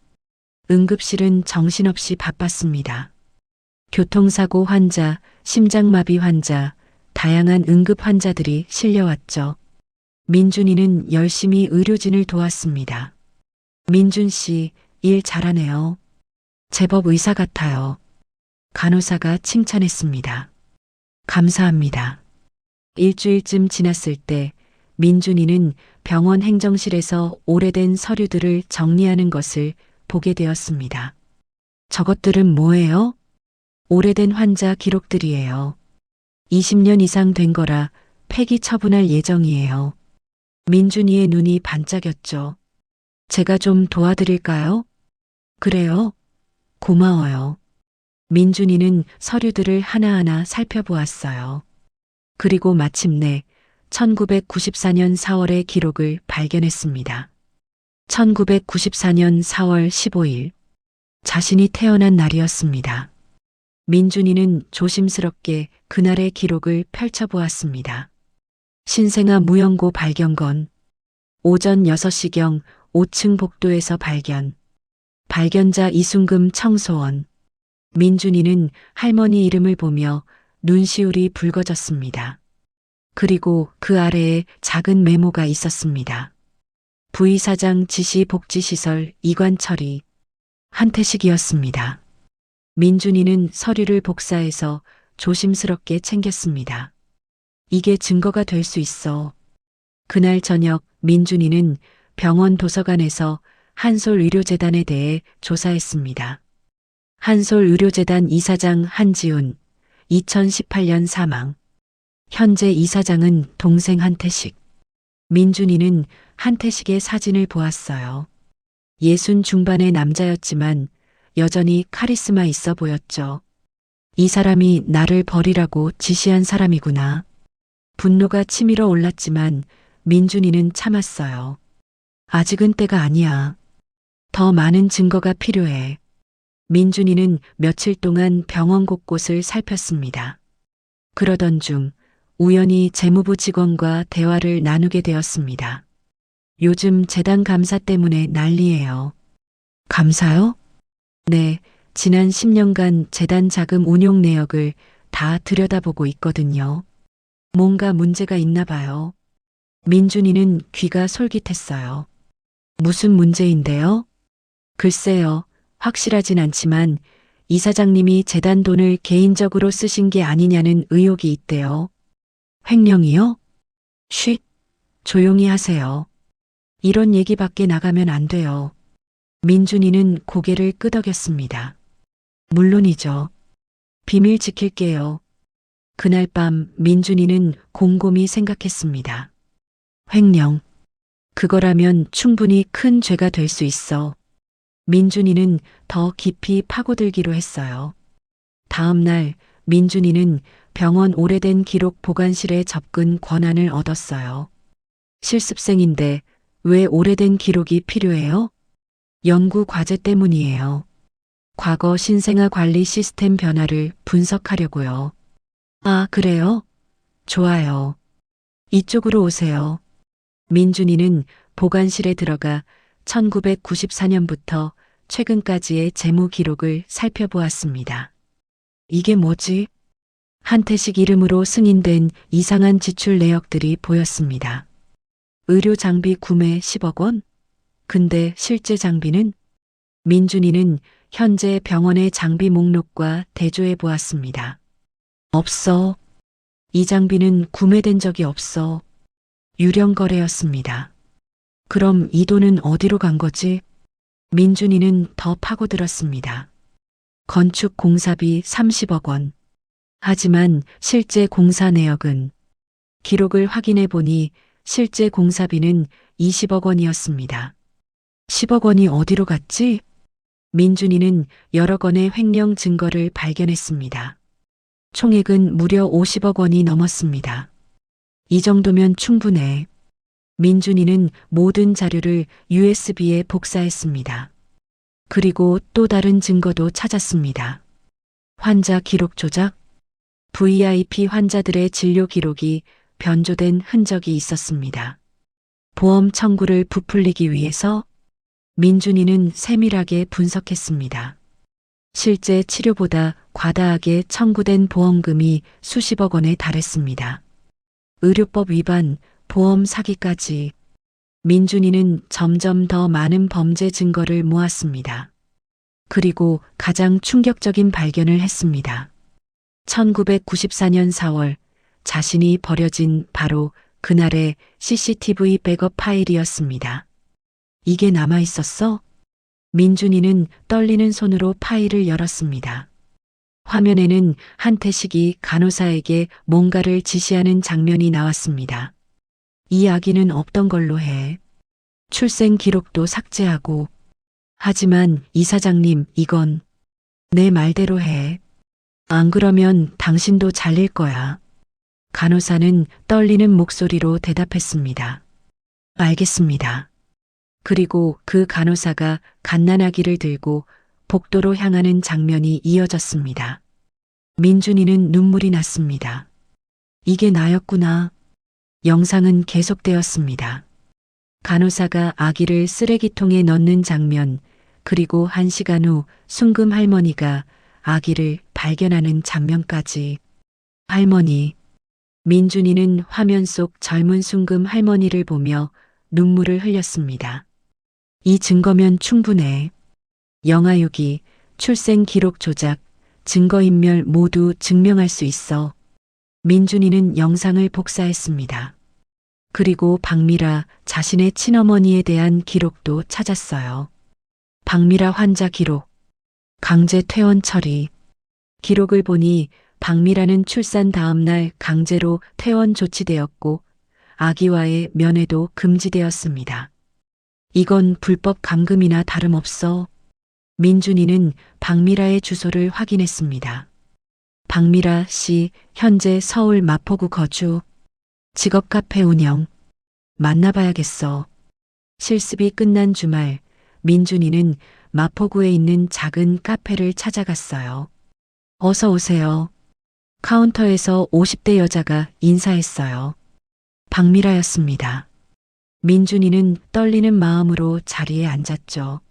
응급실은 정신없이 바빴습니다. 교통사고 환자, 심장마비 환자, 다양한 응급 환자들이 실려왔죠. 민준이는 열심히 의료진을 도왔습니다. 민준 씨, 일 잘하네요. 제법 의사 같아요. 간호사가 칭찬했습니다. 감사합니다. 일주일쯤 지났을 때 민준이는 병원 행정실에서 오래된 서류들을 정리하는 것을 보게 되었습니다. 저것들은 뭐예요? 오래된 환자 기록들이에요. 20년 이상 된 거라 폐기 처분할 예정이에요. 민준이의 눈이 반짝였죠. 제가 좀 도와드릴까요? 그래요? 고마워요. 민준이는 서류들을 하나하나 살펴보았어요. 그리고 마침내 1994년 4월의 기록을 발견했습니다. 1994년 4월 15일. 자신이 태어난 날이었습니다. 민준이는 조심스럽게 그날의 기록을 펼쳐보았습니다. 신생아 무연고 발견건. 오전 6시경 5층 복도에서 발견. 발견자 이순금 청소원. 민준이는 할머니 이름을 보며 눈시울이 붉어졌습니다. 그리고 그 아래에 작은 메모가 있었습니다. 부의사장 지시 복지시설 이관 처리. 한태식이었습니다. 민준이는 서류를 복사해서 조심스럽게 챙겼습니다. 이게 증거가 될 수 있어. 그날 저녁 민준이는 병원 도서관에서 한솔의료재단에 대해 조사했습니다. 한솔의료재단 이사장 한지훈, 2018년 사망. 현재 이사장은 동생 한태식. 민준이는 한태식의 사진을 보았어요. 60 중반의 남자였지만 여전히 카리스마 있어 보였죠. 이 사람이 나를 버리라고 지시한 사람이구나. 분노가 치밀어 올랐지만 민준이는 참았어요. 아직은 때가 아니야. 더 많은 증거가 필요해. 민준이는 며칠 동안 병원 곳곳을 살폈습니다. 그러던 중 우연히 재무부 직원과 대화를 나누게 되었습니다. 요즘 재단 감사 때문에 난리예요. 감사요? 네, 지난 10년간 재단 자금 운용 내역을 다 들여다보고 있거든요. 뭔가 문제가 있나 봐요. 민준이는 귀가 솔깃했어요. 무슨 문제인데요? 글쎄요, 확실하진 않지만 이사장님이 재단 돈을 개인적으로 쓰신 게 아니냐는 의혹이 있대요. 횡령이요? 쉿, 조용히 하세요. 이런 얘기밖에 나가면 안 돼요. 민준이는 고개를 끄덕였습니다. 물론이죠. 비밀 지킬게요. 그날 밤 민준이는 곰곰이 생각했습니다. 횡령. 그거라면 충분히 큰 죄가 될 수 있어. 민준이는 더 깊이 파고들기로 했어요. 다음 날 민준이는 병원 오래된 기록 보관실에 접근 권한을 얻었어요. 실습생인데 왜 오래된 기록이 필요해요? 연구 과제 때문이에요. 과거 신생아 관리 시스템 변화를 분석하려고요. 아, 그래요? 좋아요. 이쪽으로 오세요. 민준이는 보관실에 들어가 1994년부터 최근까지의 재무 기록을 살펴보았습니다. 이게 뭐지? 한태식 이름으로 승인된 이상한 지출 내역들이 보였습니다. 의료 장비 구매 10억 원? 근데 실제 장비는? 민준이는 현재 병원의 장비 목록과 대조해 보았습니다. 없어. 이 장비는 구매된 적이 없어. 유령 거래였습니다. 그럼 이 돈은 어디로 간 거지? 민준이는 더 파고들었습니다. 건축 공사비 30억 원. 하지만 실제 공사 내역은 기록을 확인해 보니 실제 공사비는 20억 원이었습니다. 10억 원이 어디로 갔지? 민준이는 여러 건의 횡령 증거를 발견했습니다. 총액은 무려 50억 원이 넘었습니다. 이 정도면 충분해. 민준이는 모든 자료를 USB에 복사했습니다. 그리고 또 다른 증거도 찾았습니다. 환자 기록 조작? VIP 환자들의 진료 기록이 변조된 흔적이 있었습니다. 보험 청구를 부풀리기 위해서 민준이는 세밀하게 분석했습니다. 실제 치료보다 과다하게 청구된 보험금이 수십억 원에 달했습니다. 의료법 위반, 보험 사기까지 민준이는 점점 더 많은 범죄 증거를 모았습니다. 그리고 가장 충격적인 발견을 했습니다. 1994년 4월 자신이 버려진 바로 그날의 CCTV 백업 파일이었습니다. 이게 남아 있었어? 민준이는 떨리는 손으로 파일을 열었습니다. 화면에는 한태식이 간호사에게 뭔가를 지시하는 장면이 나왔습니다. 이 아기는 없던 걸로 해. 출생 기록도 삭제하고. 하지만 이사장님, 이건 내 말대로 해. 안 그러면 당신도 잘릴 거야. 간호사는 떨리는 목소리로 대답했습니다. 알겠습니다. 그리고 그 간호사가 갓난아기를 들고 복도로 향하는 장면이 이어졌습니다. 민준이는 눈물이 났습니다. 이게 나였구나. 영상은 계속되었습니다. 간호사가 아기를 쓰레기통에 넣는 장면, 그리고 1시간 후 순금 할머니가 아기를 발견하는 장면까지. 할머니. 민준이는 화면 속 젊은 순금 할머니를 보며 눈물을 흘렸습니다. 이 증거면 충분해. 영아 유기, 출생 기록 조작, 증거인멸 모두 증명할 수 있어. 민준이는 영상을 복사했습니다. 그리고 박미라 자신의 친어머니에 대한 기록도 찾았어요. 박미라 환자 기록, 강제 퇴원 처리. 기록을 보니 박미라는 출산 다음 날 강제로 퇴원 조치되었고 아기와의 면회도 금지되었습니다. 이건 불법 감금이나 다름없어. 민준이는 박미라의 주소를 확인했습니다. 박미라 씨, 현재 서울 마포구 거주. 직업 카페 운영. 만나봐야겠어. 실습이 끝난 주말, 민준이는 마포구에 있는 작은 카페를 찾아갔어요. 어서 오세요. 카운터에서 50대 여자가 인사했어요. 박미라였습니다. 민준이는 떨리는 마음으로 자리에 앉았죠.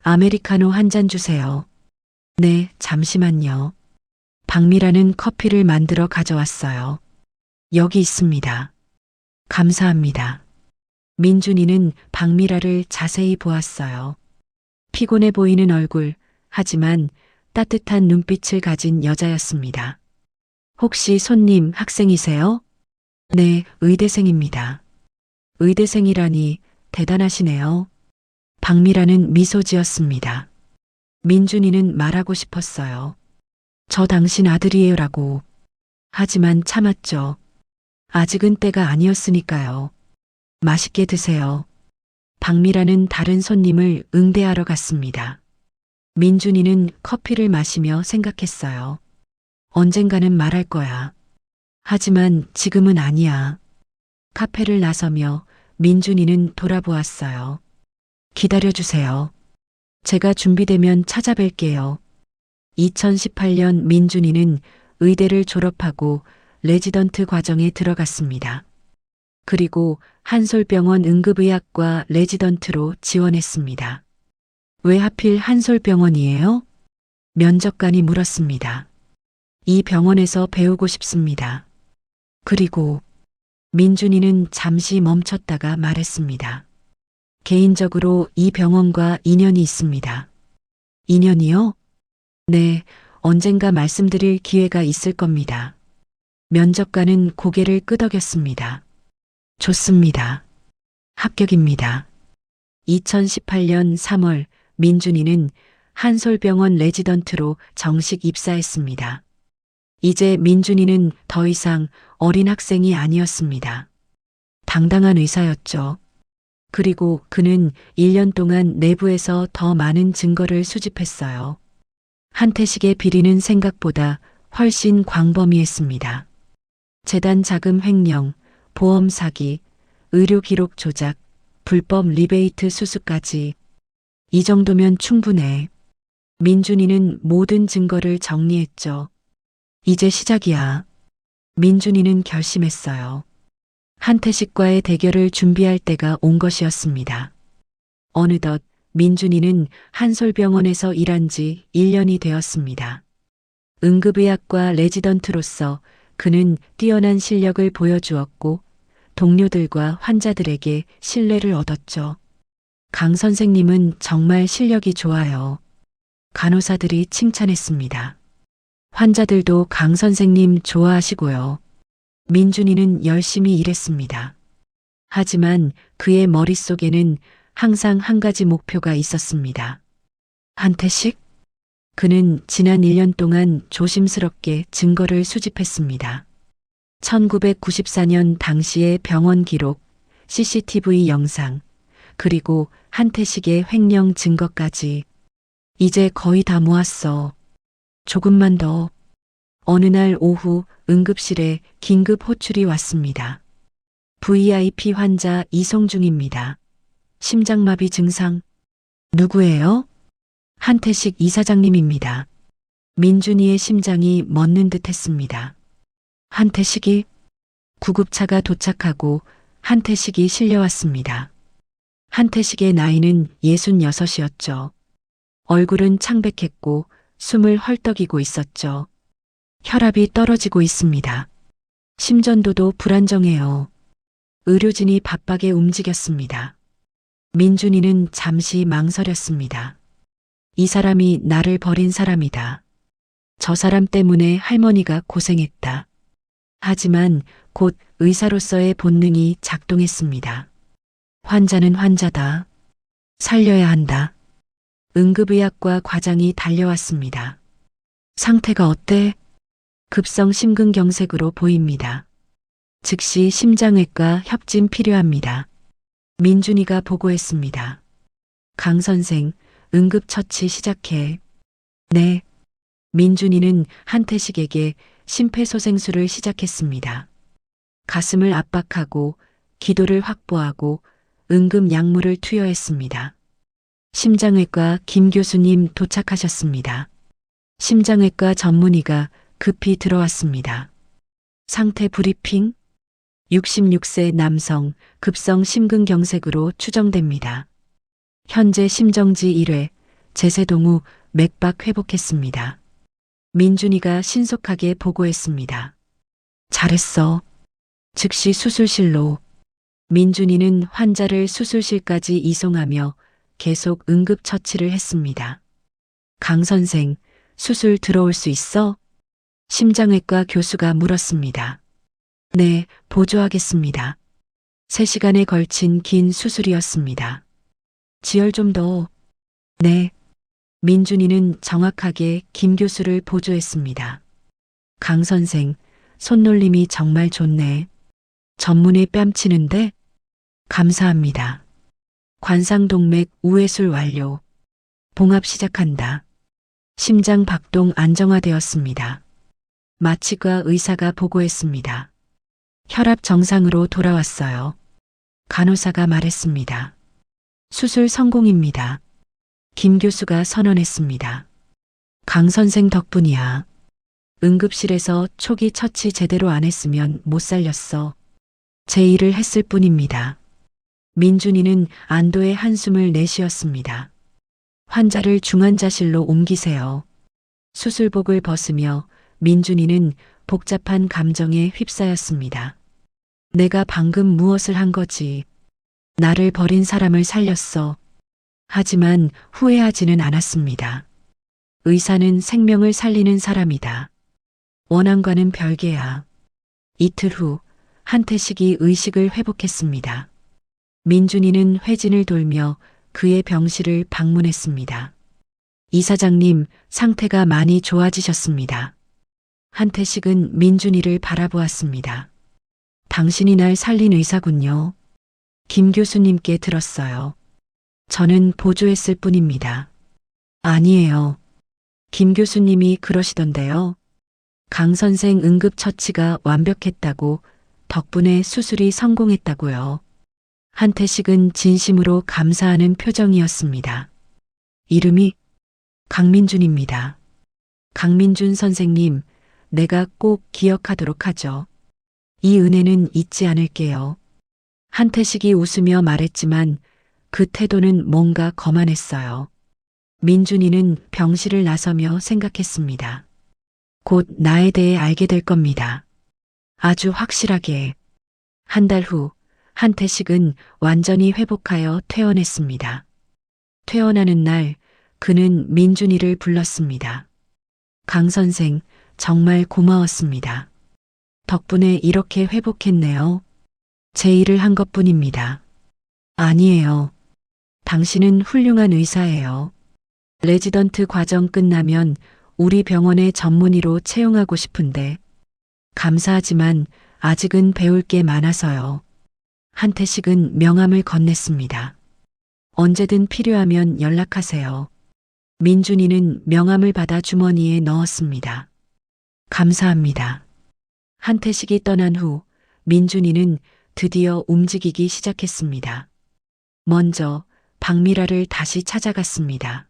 아메리카노 한 잔 주세요. 네, 잠시만요. 박미라는 커피를 만들어 가져왔어요. 여기 있습니다. 감사합니다. 민준이는 박미라를 자세히 보았어요. 피곤해 보이는 얼굴, 하지만 따뜻한 눈빛을 가진 여자였습니다. 혹시 손님 학생이세요? 네, 의대생입니다. 의대생이라니 대단하시네요. 박미라는 미소 지었습니다. 민준이는 말하고 싶었어요. 저 당신 아들이에요라고. 하지만 참았죠. 아직은 때가 아니었으니까요. 맛있게 드세요. 박미라는 다른 손님을 응대하러 갔습니다. 민준이는 커피를 마시며 생각했어요. 언젠가는 말할 거야. 하지만 지금은 아니야. 카페를 나서며 민준이는 돌아보았어요. 기다려주세요. 제가 준비되면 찾아뵐게요. 2018년 민준이는 의대를 졸업하고 레지던트 과정에 들어갔습니다. 그리고 한솔병원 응급의학과 레지던트로 지원했습니다. 왜 하필 한솔병원이에요? 면접관이 물었습니다. 이 병원에서 배우고 싶습니다. 그리고 민준이는 잠시 멈췄다가 말했습니다. 개인적으로 이 병원과 인연이 있습니다. 인연이요? 네, 언젠가 말씀드릴 기회가 있을 겁니다. 면접관은 고개를 끄덕였습니다. 좋습니다. 합격입니다. 2018년 3월 민준이는 한솔병원 레지던트로 정식 입사했습니다. 이제 민준이는 더 이상 어린 학생이 아니었습니다. 당당한 의사였죠. 그리고 그는 1년 동안 내부에서 더 많은 증거를 수집했어요. 한태식의 비리는 생각보다 훨씬 광범위했습니다. 재단 자금 횡령, 보험 사기, 의료 기록 조작, 불법 리베이트 수수까지. 이 정도면 충분해. 민준이는 모든 증거를 정리했죠. 이제 시작이야. 민준이는 결심했어요. 한태식과의 대결을 준비할 때가 온 것이었습니다. 어느덧 민준이는 한솔병원에서 일한 지 1년이 되었습니다. 응급의학과 레지던트로서 그는 뛰어난 실력을 보여주었고 동료들과 환자들에게 신뢰를 얻었죠. 강 선생님은 정말 실력이 좋아요. 간호사들이 칭찬했습니다. 환자들도 강 선생님 좋아하시고요. 민준이는 열심히 일했습니다. 하지만 그의 머릿속에는 항상 한 가지 목표가 있었습니다. 한태식? 그는 지난 1년 동안 조심스럽게 증거를 수집했습니다. 1994년 당시의 병원 기록, CCTV 영상, 그리고 한태식의 횡령 증거까지. 이제 거의 다 모았어. 조금만 더. 어느 날 오후 응급실에 긴급 호출이 왔습니다. VIP 환자 이송 중입니다. 심장마비 증상. 누구예요? 한태식 이사장님입니다. 민준이의 심장이 멎는 듯 했습니다. 한태식이? 구급차가 도착하고 한태식이 실려왔습니다. 한태식의 나이는 66이었죠. 얼굴은 창백했고 숨을 헐떡이고 있었죠. 혈압이 떨어지고 있습니다. 심전도도 불안정해요. 의료진이 바빠게 움직였습니다. 민준이는 잠시 망설였습니다. 이 사람이 나를 버린 사람이다. 저 사람 때문에 할머니가 고생했다. 하지만 곧 의사로서의 본능이 작동했습니다. 환자는 환자다. 살려야 한다. 응급의학과 과장이 달려왔습니다. 상태가 어때? 급성 심근경색으로 보입니다. 즉시 심장외과 협진 필요합니다. 민준이가 보고했습니다. 강 선생, 응급처치 시작해. 네. 민준이는 한태식에게 심폐소생술을 시작했습니다. 가슴을 압박하고 기도를 확보하고 응급 약물을 투여했습니다. 심장외과 김 교수님 도착하셨습니다. 심장외과 전문의가 급히 들어왔습니다. 상태 브리핑? 66세 남성 급성 심근경색으로 추정됩니다. 현재 심정지 1회, 제세동 후 맥박 회복했습니다. 민준이가 신속하게 보고했습니다. 잘했어. 즉시 수술실로. 민준이는 환자를 수술실까지 이송하며 계속 응급처치를 했습니다. 강 선생, 수술 들어올 수 있어? 심장외과 교수가 물었습니다. 네, 보조하겠습니다. 3시간에 걸친 긴 수술이었습니다. 지혈 좀 더. 네. 민준이는 정확하게 김 교수를 보조했습니다. 강 선생, 손놀림이 정말 좋네. 전문에 뺨치는데? 감사합니다. 관상동맥 우회술 완료. 봉합 시작한다. 심장 박동 안정화되었습니다. 마취과 의사가 보고했습니다. 혈압 정상으로 돌아왔어요. 간호사가 말했습니다. 수술 성공입니다. 김 교수가 선언했습니다. 강 선생 덕분이야. 응급실에서 초기 처치 제대로 안 했으면 못 살렸어. 제 일을 했을 뿐입니다. 민준이는 안도의 한숨을 내쉬었습니다. 환자를 중환자실로 옮기세요. 수술복을 벗으며 민준이는 복잡한 감정에 휩싸였습니다. 내가 방금 무엇을 한 거지? 나를 버린 사람을 살렸어. 하지만 후회하지는 않았습니다. 의사는 생명을 살리는 사람이다. 원한과는 별개야. 이틀 후 한태식이 의식을 회복했습니다. 민준이는 회진을 돌며 그의 병실을 방문했습니다. 이사장님, 상태가 많이 좋아지셨습니다. 한태식은 민준이를 바라보았습니다. 당신이 날 살린 의사군요. 김 교수님께 들었어요. 저는 보조했을 뿐입니다. 아니에요. 김 교수님이 그러시던데요. 강 선생 응급처치가 완벽했다고, 덕분에 수술이 성공했다고요. 한태식은 진심으로 감사하는 표정이었습니다. 이름이 강민준입니다. 강민준 선생님, 내가 꼭 기억하도록 하죠. 이 은혜는 잊지 않을게요. 한태식이 웃으며 말했지만 그 태도는 뭔가 거만했어요. 민준이는 병실을 나서며 생각했습니다. 곧 나에 대해 알게 될 겁니다. 아주 확실하게. 한 달 후 한태식은 완전히 회복하여 퇴원했습니다. 퇴원하는 날 그는 민준이를 불렀습니다. 강 선생, 정말 고마웠습니다. 덕분에 이렇게 회복했네요. 제 일을 한 것뿐입니다. 아니에요. 당신은 훌륭한 의사예요. 레지던트 과정 끝나면 우리 병원의 전문의로 채용하고 싶은데 감사하지만 아직은 배울 게 많아서요. 한태식은 명함을 건넸습니다. 언제든 필요하면 연락하세요. 민준이는 명함을 받아 주머니에 넣었습니다. 감사합니다. 한태식이 떠난 후 민준이는 드디어 움직이기 시작했습니다. 먼저 박미라를 다시 찾아갔습니다.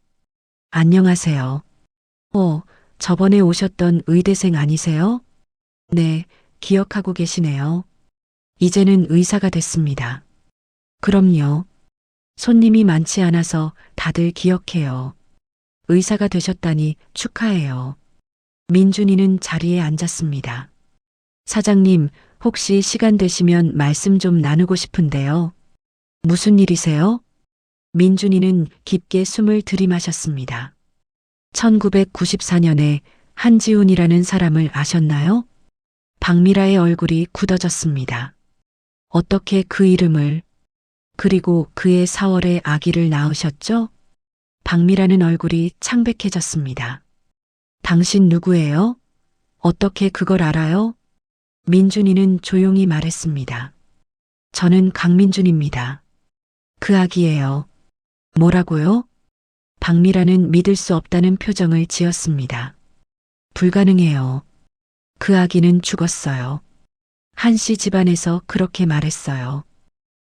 안녕하세요. 저번에 오셨던 의대생 아니세요? 네, 기억하고 계시네요. 이제는 의사가 됐습니다. 그럼요. 손님이 많지 않아서 다들 기억해요. 의사가 되셨다니 축하해요. 민준이는 자리에 앉았습니다. 사장님, 혹시 시간 되시면 말씀 좀 나누고 싶은데요. 무슨 일이세요? 민준이는 깊게 숨을 들이마셨습니다. 1994년에 한지훈이라는 사람을 아셨나요? 박미라의 얼굴이 굳어졌습니다. 어떻게 그 이름을, 그리고 그의 4월에 아기를 낳으셨죠? 박미라는 얼굴이 창백해졌습니다. 당신 누구예요? 어떻게 그걸 알아요? 민준이는 조용히 말했습니다. 저는 강민준입니다. 그 아기예요. 뭐라고요? 박미라는 믿을 수 없다는 표정을 지었습니다. 불가능해요. 그 아기는 죽었어요. 한씨 집안에서 그렇게 말했어요.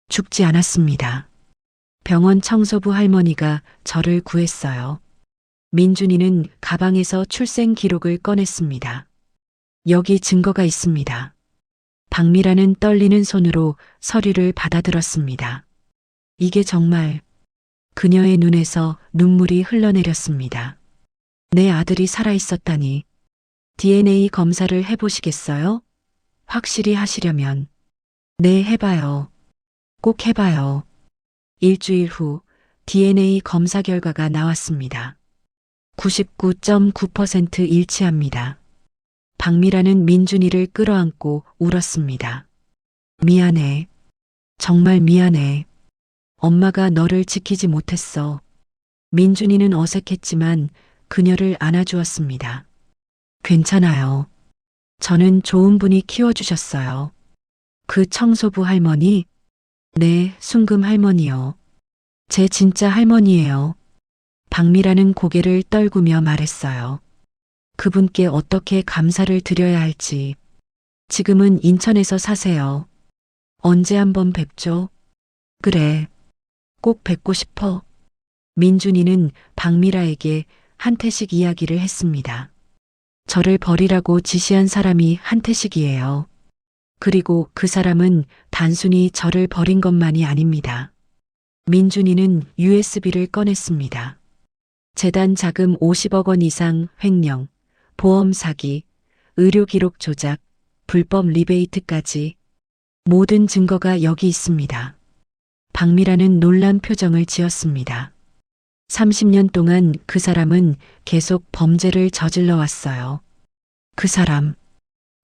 죽지 않았습니다. 병원 청소부 할머니가 저를 구했어요. 민준이는 가방에서 출생 기록을 꺼냈습니다. 여기 증거가 있습니다. 박미라는 떨리는 손으로 서류를 받아들었습니다. 이게 정말 그녀의 눈에서 눈물이 흘러내렸습니다. 내 아들이 살아있었다니. DNA 검사를 해보시겠어요? 확실히 하시려면. 네, 해봐요. 꼭 해봐요. 일주일 후 DNA 검사 결과가 나왔습니다. 99.9% 일치합니다. 박미라는 민준이를 끌어안고 울었습니다. 미안해. 정말 미안해. 엄마가 너를 지키지 못했어. 민준이는 어색했지만 그녀를 안아주었습니다. 괜찮아요. 저는 좋은 분이 키워주셨어요. 그 청소부 할머니? 네, 순금 할머니요. 제 진짜 할머니예요. 박미라는 고개를 떨구며 말했어요. 그분께 어떻게 감사를 드려야 할지. 지금은 인천에서 사세요. 언제 한번 뵙죠? 그래. 꼭 뵙고 싶어. 민준이는 박미라에게 한태식 이야기를 했습니다. 저를 버리라고 지시한 사람이 한태식이에요. 그리고 그 사람은 단순히 저를 버린 것만이 아닙니다. 민준이는 USB를 꺼냈습니다. 재단 자금 50억 원 이상 횡령, 보험 사기, 의료 기록 조작, 불법 리베이트까지 모든 증거가 여기 있습니다. 박미라는 놀란 표정을 지었습니다. 30년 동안 그 사람은 계속 범죄를 저질러 왔어요. 그 사람,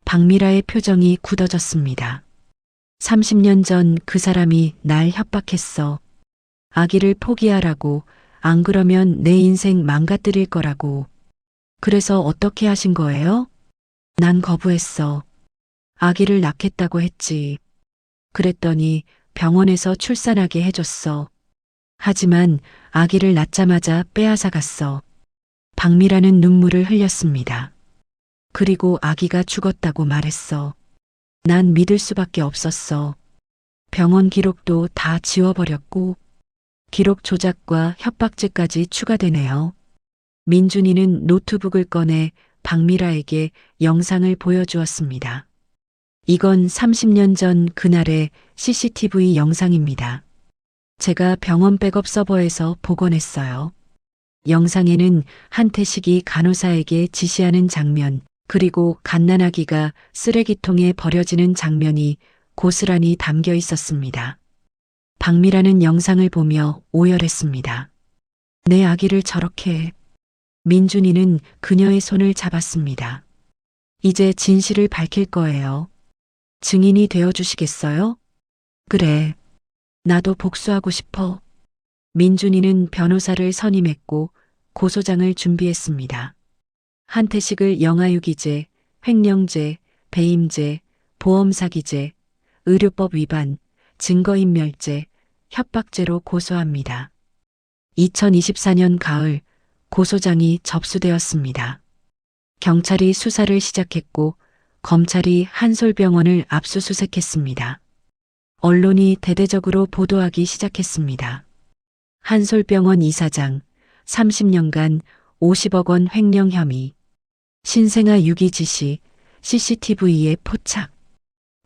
박미라의 표정이 굳어졌습니다. 30년 전 그 사람이 날 협박했어. 아기를 포기하라고, 안 그러면 내 인생 망가뜨릴 거라고. 그래서 어떻게 하신 거예요? 난 거부했어. 아기를 낳겠다고 했지. 그랬더니 병원에서 출산하게 해줬어. 하지만 아기를 낳자마자 빼앗아 갔어. 박미라는 눈물을 흘렸습니다. 그리고 아기가 죽었다고 말했어. 난 믿을 수밖에 없었어. 병원 기록도 다 지워버렸고 기록 조작과 협박죄까지 추가되네요. 민준이는 노트북을 꺼내 박미라에게 영상을 보여주었습니다. 이건 30년 전 그날의 CCTV 영상입니다. 제가 병원 백업 서버에서 복원했어요. 영상에는 한태식이 간호사에게 지시하는 장면, 그리고 갓난아기가 쓰레기통에 버려지는 장면이 고스란히 담겨 있었습니다. 박미라는 영상을 보며 오열했습니다. 내 아기를 저렇게. 민준이는 그녀의 손을 잡았습니다. 이제 진실을 밝힐 거예요. 증인이 되어주시겠어요? 그래. 나도 복수하고 싶어. 민준이는 변호사를 선임했고 고소장을 준비했습니다. 한태식을 영아유기죄, 횡령죄, 배임죄, 보험사기죄, 의료법 위반, 증거인멸죄, 협박죄로 고소합니다. 2024년 가을 고소장이 접수되었습니다. 경찰이 수사를 시작했고 검찰이 한솔병원을 압수수색했습니다. 언론이 대대적으로 보도하기 시작했습니다. 한솔병원 이사장, 30년간 50억 원 횡령 혐의, 신생아 유기 지시, CCTV에 포착,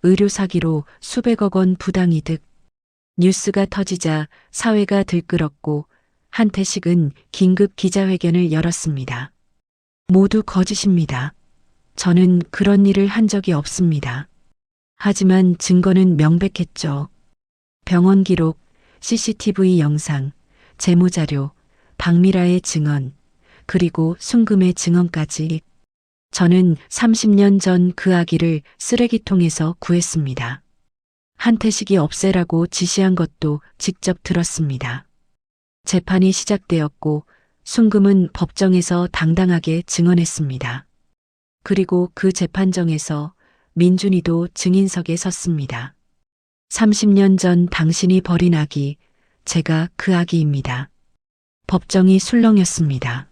의료 사기로 수백억 원 부당이득. 뉴스가 터지자 사회가 들끓었고 한태식은 긴급 기자회견을 열었습니다. 모두 거짓입니다. 저는 그런 일을 한 적이 없습니다. 하지만 증거는 명백했죠. 병원 기록, CCTV 영상, 재무자료, 박미라의 증언, 그리고 순금의 증언까지. 저는 30년 전 그 아기를 쓰레기통에서 구했습니다. 한태식이 없애라고 지시한 것도 직접 들었습니다. 재판이 시작되었고 순금은 법정에서 당당하게 증언했습니다. 그리고 그 재판정에서 민준이도 증인석에 섰습니다. 30년 전 당신이 버린 아기, 제가 그 아기입니다. 법정이 술렁였습니다.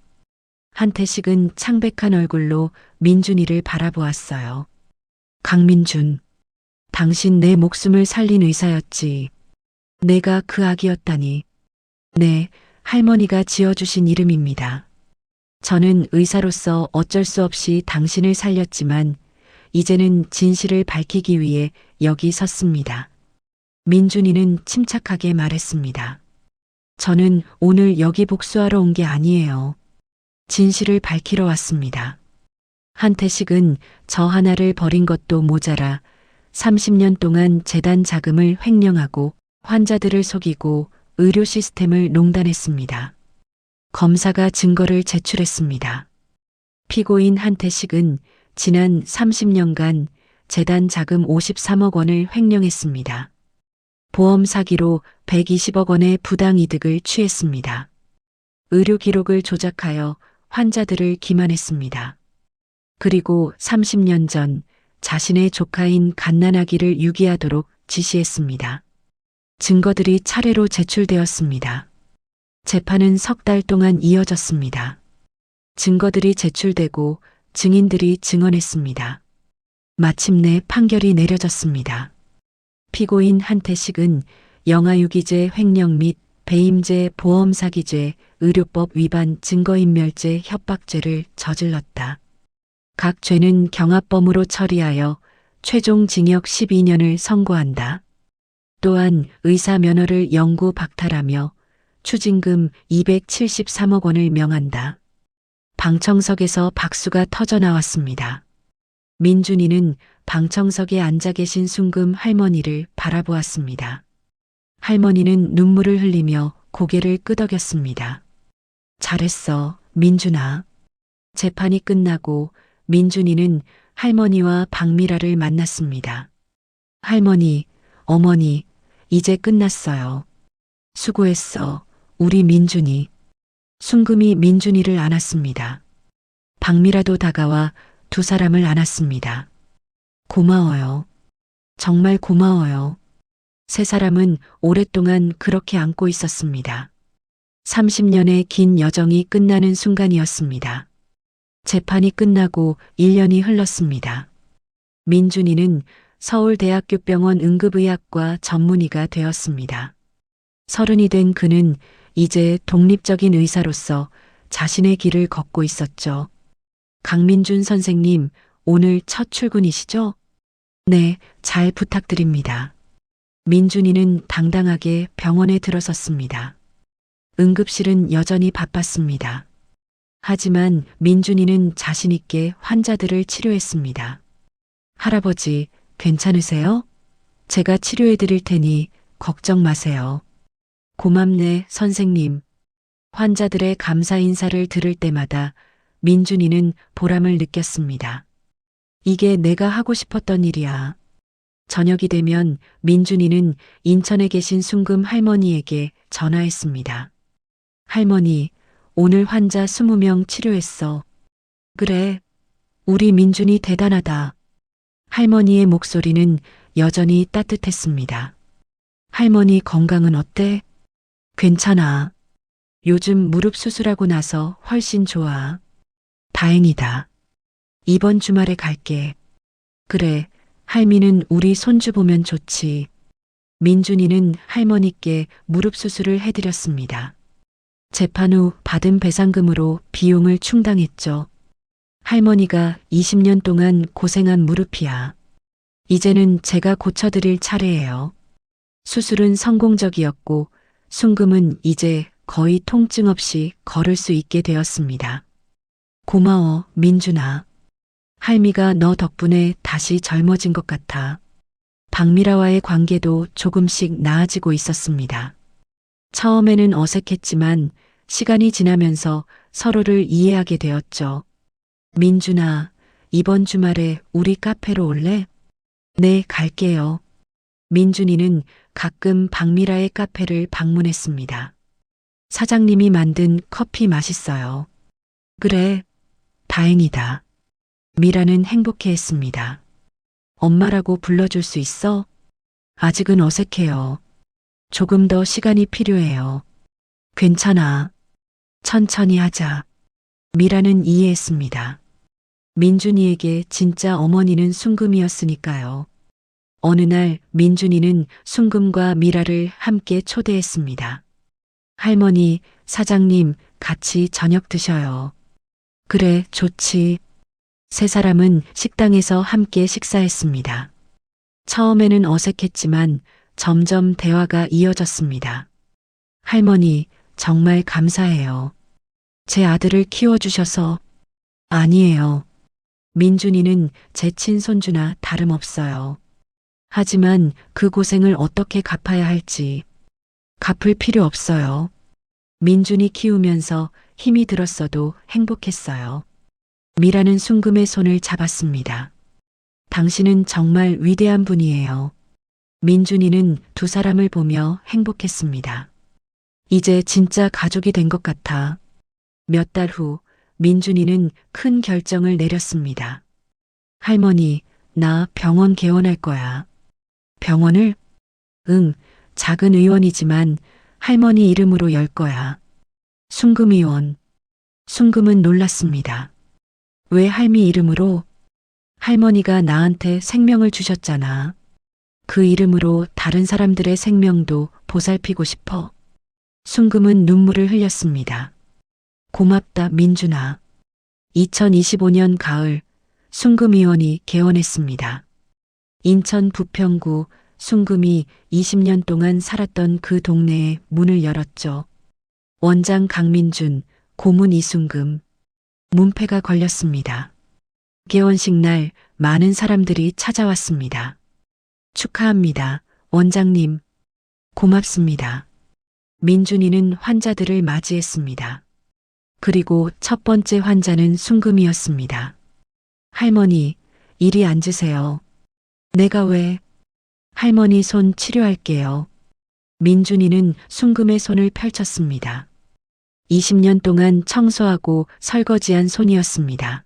한태식은 창백한 얼굴로 민준이를 바라보았어요. 강민준, 당신 내 목숨을 살린 의사였지. 내가 그 아기였다니. 네, 할머니가 지어주신 이름입니다. 저는 의사로서 어쩔 수 없이 당신을 살렸지만 이제는 진실을 밝히기 위해 여기 섰습니다. 민준이는 침착하게 말했습니다. 저는 오늘 여기 복수하러 온 게 아니에요. 진실을 밝히러 왔습니다. 한태식은 저 하나를 버린 것도 모자라 30년 동안 재단 자금을 횡령하고 환자들을 속이고 의료 시스템을 농단했습니다. 검사가 증거를 제출했습니다. 피고인 한태식은 지난 30년간 재단 자금 53억 원을 횡령했습니다. 보험 사기로 120억 원의 부당이득을 취했습니다. 의료 기록을 조작하여 환자들을 기만했습니다. 그리고 30년 전 자신의 조카인 갓난아기를 유기하도록 지시했습니다. 증거들이 차례로 제출되었습니다. 재판은 석 달 동안 이어졌습니다. 증거들이 제출되고 증인들이 증언했습니다. 마침내 판결이 내려졌습니다. 피고인 한태식은 영아유기죄 횡령 및 배임죄 보험사기죄 의료법 위반 증거인멸죄 협박죄를 저질렀다. 각 죄는 경합범으로 처리하여 최종 징역 12년을 선고한다. 또한 의사 면허를 영구 박탈하며 추징금 273억 원을 명한다. 방청석에서 박수가 터져나왔습니다. 민준이는 방청석에 앉아 계신 순금 할머니를 바라보았습니다. 할머니는 눈물을 흘리며 고개를 끄덕였습니다. 잘했어, 민준아. 재판이 끝나고 민준이는 할머니와 박미라를 만났습니다. 할머니, 어머니, 이제 끝났어요. 수고했어, 우리 민준이. 순금이 민준이를 안았습니다. 박미라도 다가와 두 사람을 안았습니다. 고마워요. 정말 고마워요. 세 사람은 오랫동안 그렇게 안고 있었습니다. 30년의 긴 여정이 끝나는 순간이었습니다. 재판이 끝나고 1년이 흘렀습니다. 민준이는 서울대학교 병원 응급의학과 전문의가 되었습니다. 30이 된 그는 이제 독립적인 의사로서 자신의 길을 걷고 있었죠. 강민준 선생님, 오늘 첫 출근이시죠? 네, 잘 부탁드립니다. 민준이는 당당하게 병원에 들어섰습니다. 응급실은 여전히 바빴습니다. 하지만 민준이는 자신있게 환자들을 치료했습니다. 할아버지, 괜찮으세요? 제가 치료해 드릴 테니 걱정 마세요. 고맙네, 선생님. 환자들의 감사 인사를 들을 때마다 민준이는 보람을 느꼈습니다. 이게 내가 하고 싶었던 일이야. 저녁이 되면 민준이는 인천에 계신 순금 할머니에게 전화했습니다. 할머니, 오늘 환자 20명 치료했어. 그래, 우리 민준이 대단하다. 할머니의 목소리는 여전히 따뜻했습니다. 할머니 건강은 어때? 괜찮아. 요즘 무릎 수술하고 나서 훨씬 좋아. 다행이다. 이번 주말에 갈게. 그래, 할미는 우리 손주 보면 좋지. 민준이는 할머니께 무릎 수술을 해드렸습니다. 재판 후 받은 배상금으로 비용을 충당했죠. 할머니가 20년 동안 고생한 무릎이야. 이제는 제가 고쳐드릴 차례예요. 수술은 성공적이었고 순금은 이제 거의 통증 없이 걸을 수 있게 되었습니다. 고마워, 민준아. 할미가 너 덕분에 다시 젊어진 것 같아. 박미라와의 관계도 조금씩 나아지고 있었습니다. 처음에는 어색했지만 시간이 지나면서 서로를 이해하게 되었죠. 민준아, 이번 주말에 우리 카페로 올래? 네, 갈게요. 민준이는 가끔 박미라의 카페를 방문했습니다. 사장님이 만든 커피 맛있어요. 그래, 다행이다. 미라는 행복해했습니다. 엄마라고 불러줄 수 있어? 아직은 어색해요. 조금 더 시간이 필요해요. 괜찮아. 천천히 하자. 미라는 이해했습니다. 민준이에게 진짜 어머니는 순금이었으니까요. 어느 날 민준이는 순금과 미라를 함께 초대했습니다. 할머니, 사장님, 같이 저녁 드셔요. 그래, 좋지. 세 사람은 식당에서 함께 식사했습니다. 처음에는 어색했지만 점점 대화가 이어졌습니다. 할머니, 정말 감사해요. 제 아들을 키워주셔서. 아니에요. 민준이는 제 친손주나 다름없어요. 하지만 그 고생을 어떻게 갚아야 할지. 갚을 필요 없어요. 민준이 키우면서 힘이 들었어도 행복했어요. 미라는 순금의 손을 잡았습니다. 당신은 정말 위대한 분이에요. 민준이는 두 사람을 보며 행복했습니다. 이제 진짜 가족이 된 것 같아. 몇 달 후 민준이는 큰 결정을 내렸습니다. 할머니, 나 병원 개원할 거야. 병원을? 응, 작은 의원이지만 할머니 이름으로 열 거야. 순금의원. 순금은 놀랐습니다. 왜 할미 이름으로? 할머니가 나한테 생명을 주셨잖아. 그 이름으로 다른 사람들의 생명도 보살피고 싶어. 순금은 눈물을 흘렸습니다. 고맙다, 민준아. 2025년 가을, 순금의원이 개원했습니다. 인천 부평구 순금이 20년 동안 살았던 그 동네에 문을 열었죠. 원장 강민준, 고문 이순금. 문패가 걸렸습니다. 개원식 날 많은 사람들이 찾아왔습니다. 축하합니다, 원장님. 고맙습니다. 민준이는 환자들을 맞이했습니다. 그리고 첫 번째 환자는 순금이었습니다. 할머니, 이리 앉으세요. 내가 왜? 할머니 손 치료할게요. 민준이는 순금의 손을 펼쳤습니다. 20년 동안 청소하고 설거지한 손이었습니다.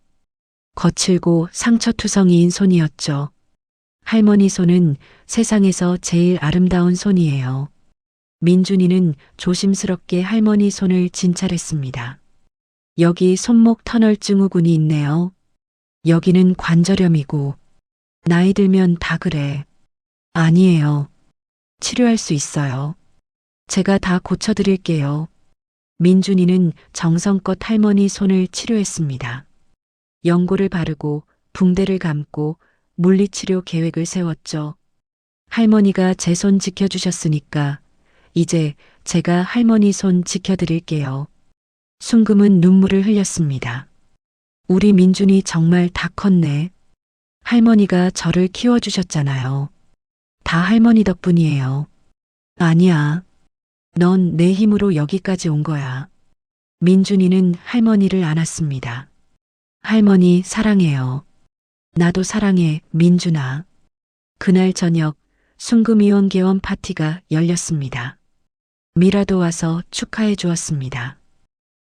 거칠고 상처투성이인 손이었죠. 할머니 손은 세상에서 제일 아름다운 손이에요. 민준이는 조심스럽게 할머니 손을 진찰했습니다. 여기 손목 터널 증후군이 있네요. 여기는 관절염이고. 나이 들면 다 그래. 아니에요. 치료할 수 있어요. 제가 다 고쳐드릴게요. 민준이는 정성껏 할머니 손을 치료했습니다. 연고를 바르고 붕대를 감고 물리치료 계획을 세웠죠. 할머니가 제 손 지켜주셨으니까 이제 제가 할머니 손 지켜드릴게요. 순금은 눈물을 흘렸습니다. 우리 민준이 정말 다 컸네. 할머니가 저를 키워주셨잖아요. 다 할머니 덕분이에요. 아니야. 넌 내 힘으로 여기까지 온 거야. 민준이는 할머니를 안았습니다. 할머니 사랑해요. 나도 사랑해, 민준아. 그날 저녁 순금의원 개원 파티가 열렸습니다. 미라도 와서 축하해 주었습니다.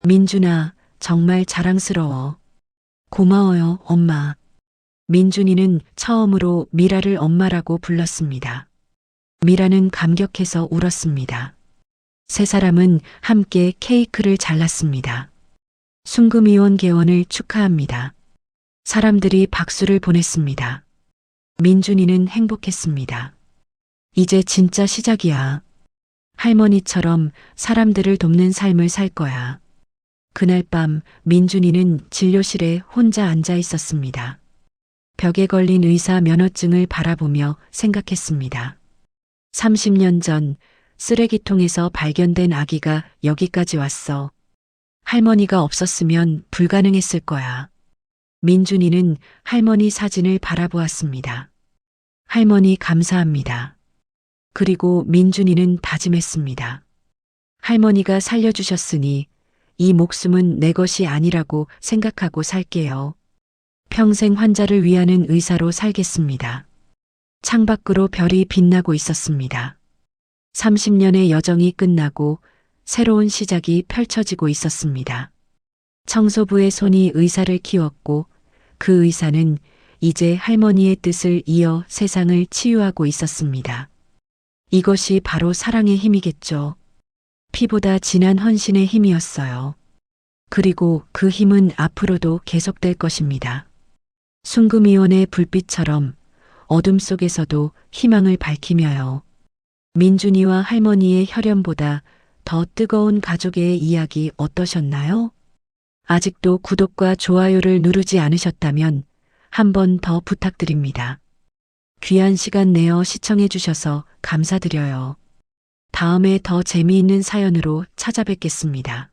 민준아, 정말 자랑스러워. 고마워요, 엄마. 민준이는 처음으로 미라를 엄마라고 불렀습니다. 미라는 감격해서 울었습니다. 세 사람은 함께 케이크를 잘랐습니다. 순금의원 개원을 축하합니다. 사람들이 박수를 보냈습니다. 민준이는 행복했습니다. 이제 진짜 시작이야. 할머니처럼 사람들을 돕는 삶을 살 거야. 그날 밤 민준이는 진료실에 혼자 앉아 있었습니다. 벽에 걸린 의사 면허증을 바라보며 생각했습니다. 30년 전 쓰레기통에서 발견된 아기가 여기까지 왔어. 할머니가 없었으면 불가능했을 거야. 민준이는 할머니 사진을 바라보았습니다. 할머니 감사합니다. 그리고 민준이는 다짐했습니다. 할머니가 살려주셨으니 이 목숨은 내 것이 아니라고 생각하고 살게요. 평생 환자를 위하는 의사로 살겠습니다. 창밖으로 별이 빛나고 있었습니다. 30년의 여정이 끝나고 새로운 시작이 펼쳐지고 있었습니다. 청소부의 손이 의사를 키웠고 그 의사는 이제 할머니의 뜻을 이어 세상을 치유하고 있었습니다. 이것이 바로 사랑의 힘이겠죠. 피보다 진한 헌신의 힘이었어요. 그리고 그 힘은 앞으로도 계속될 것입니다. 순금의원의 불빛처럼 어둠 속에서도 희망을 밝히며요. 민준이와 할머니의 혈연보다 더 뜨거운 가족의 이야기 어떠셨나요? 아직도 구독과 좋아요를 누르지 않으셨다면 한 번 더 부탁드립니다. 귀한 시간 내어 시청해 주셔서 감사드려요. 다음에 더 재미있는 사연으로 찾아뵙겠습니다.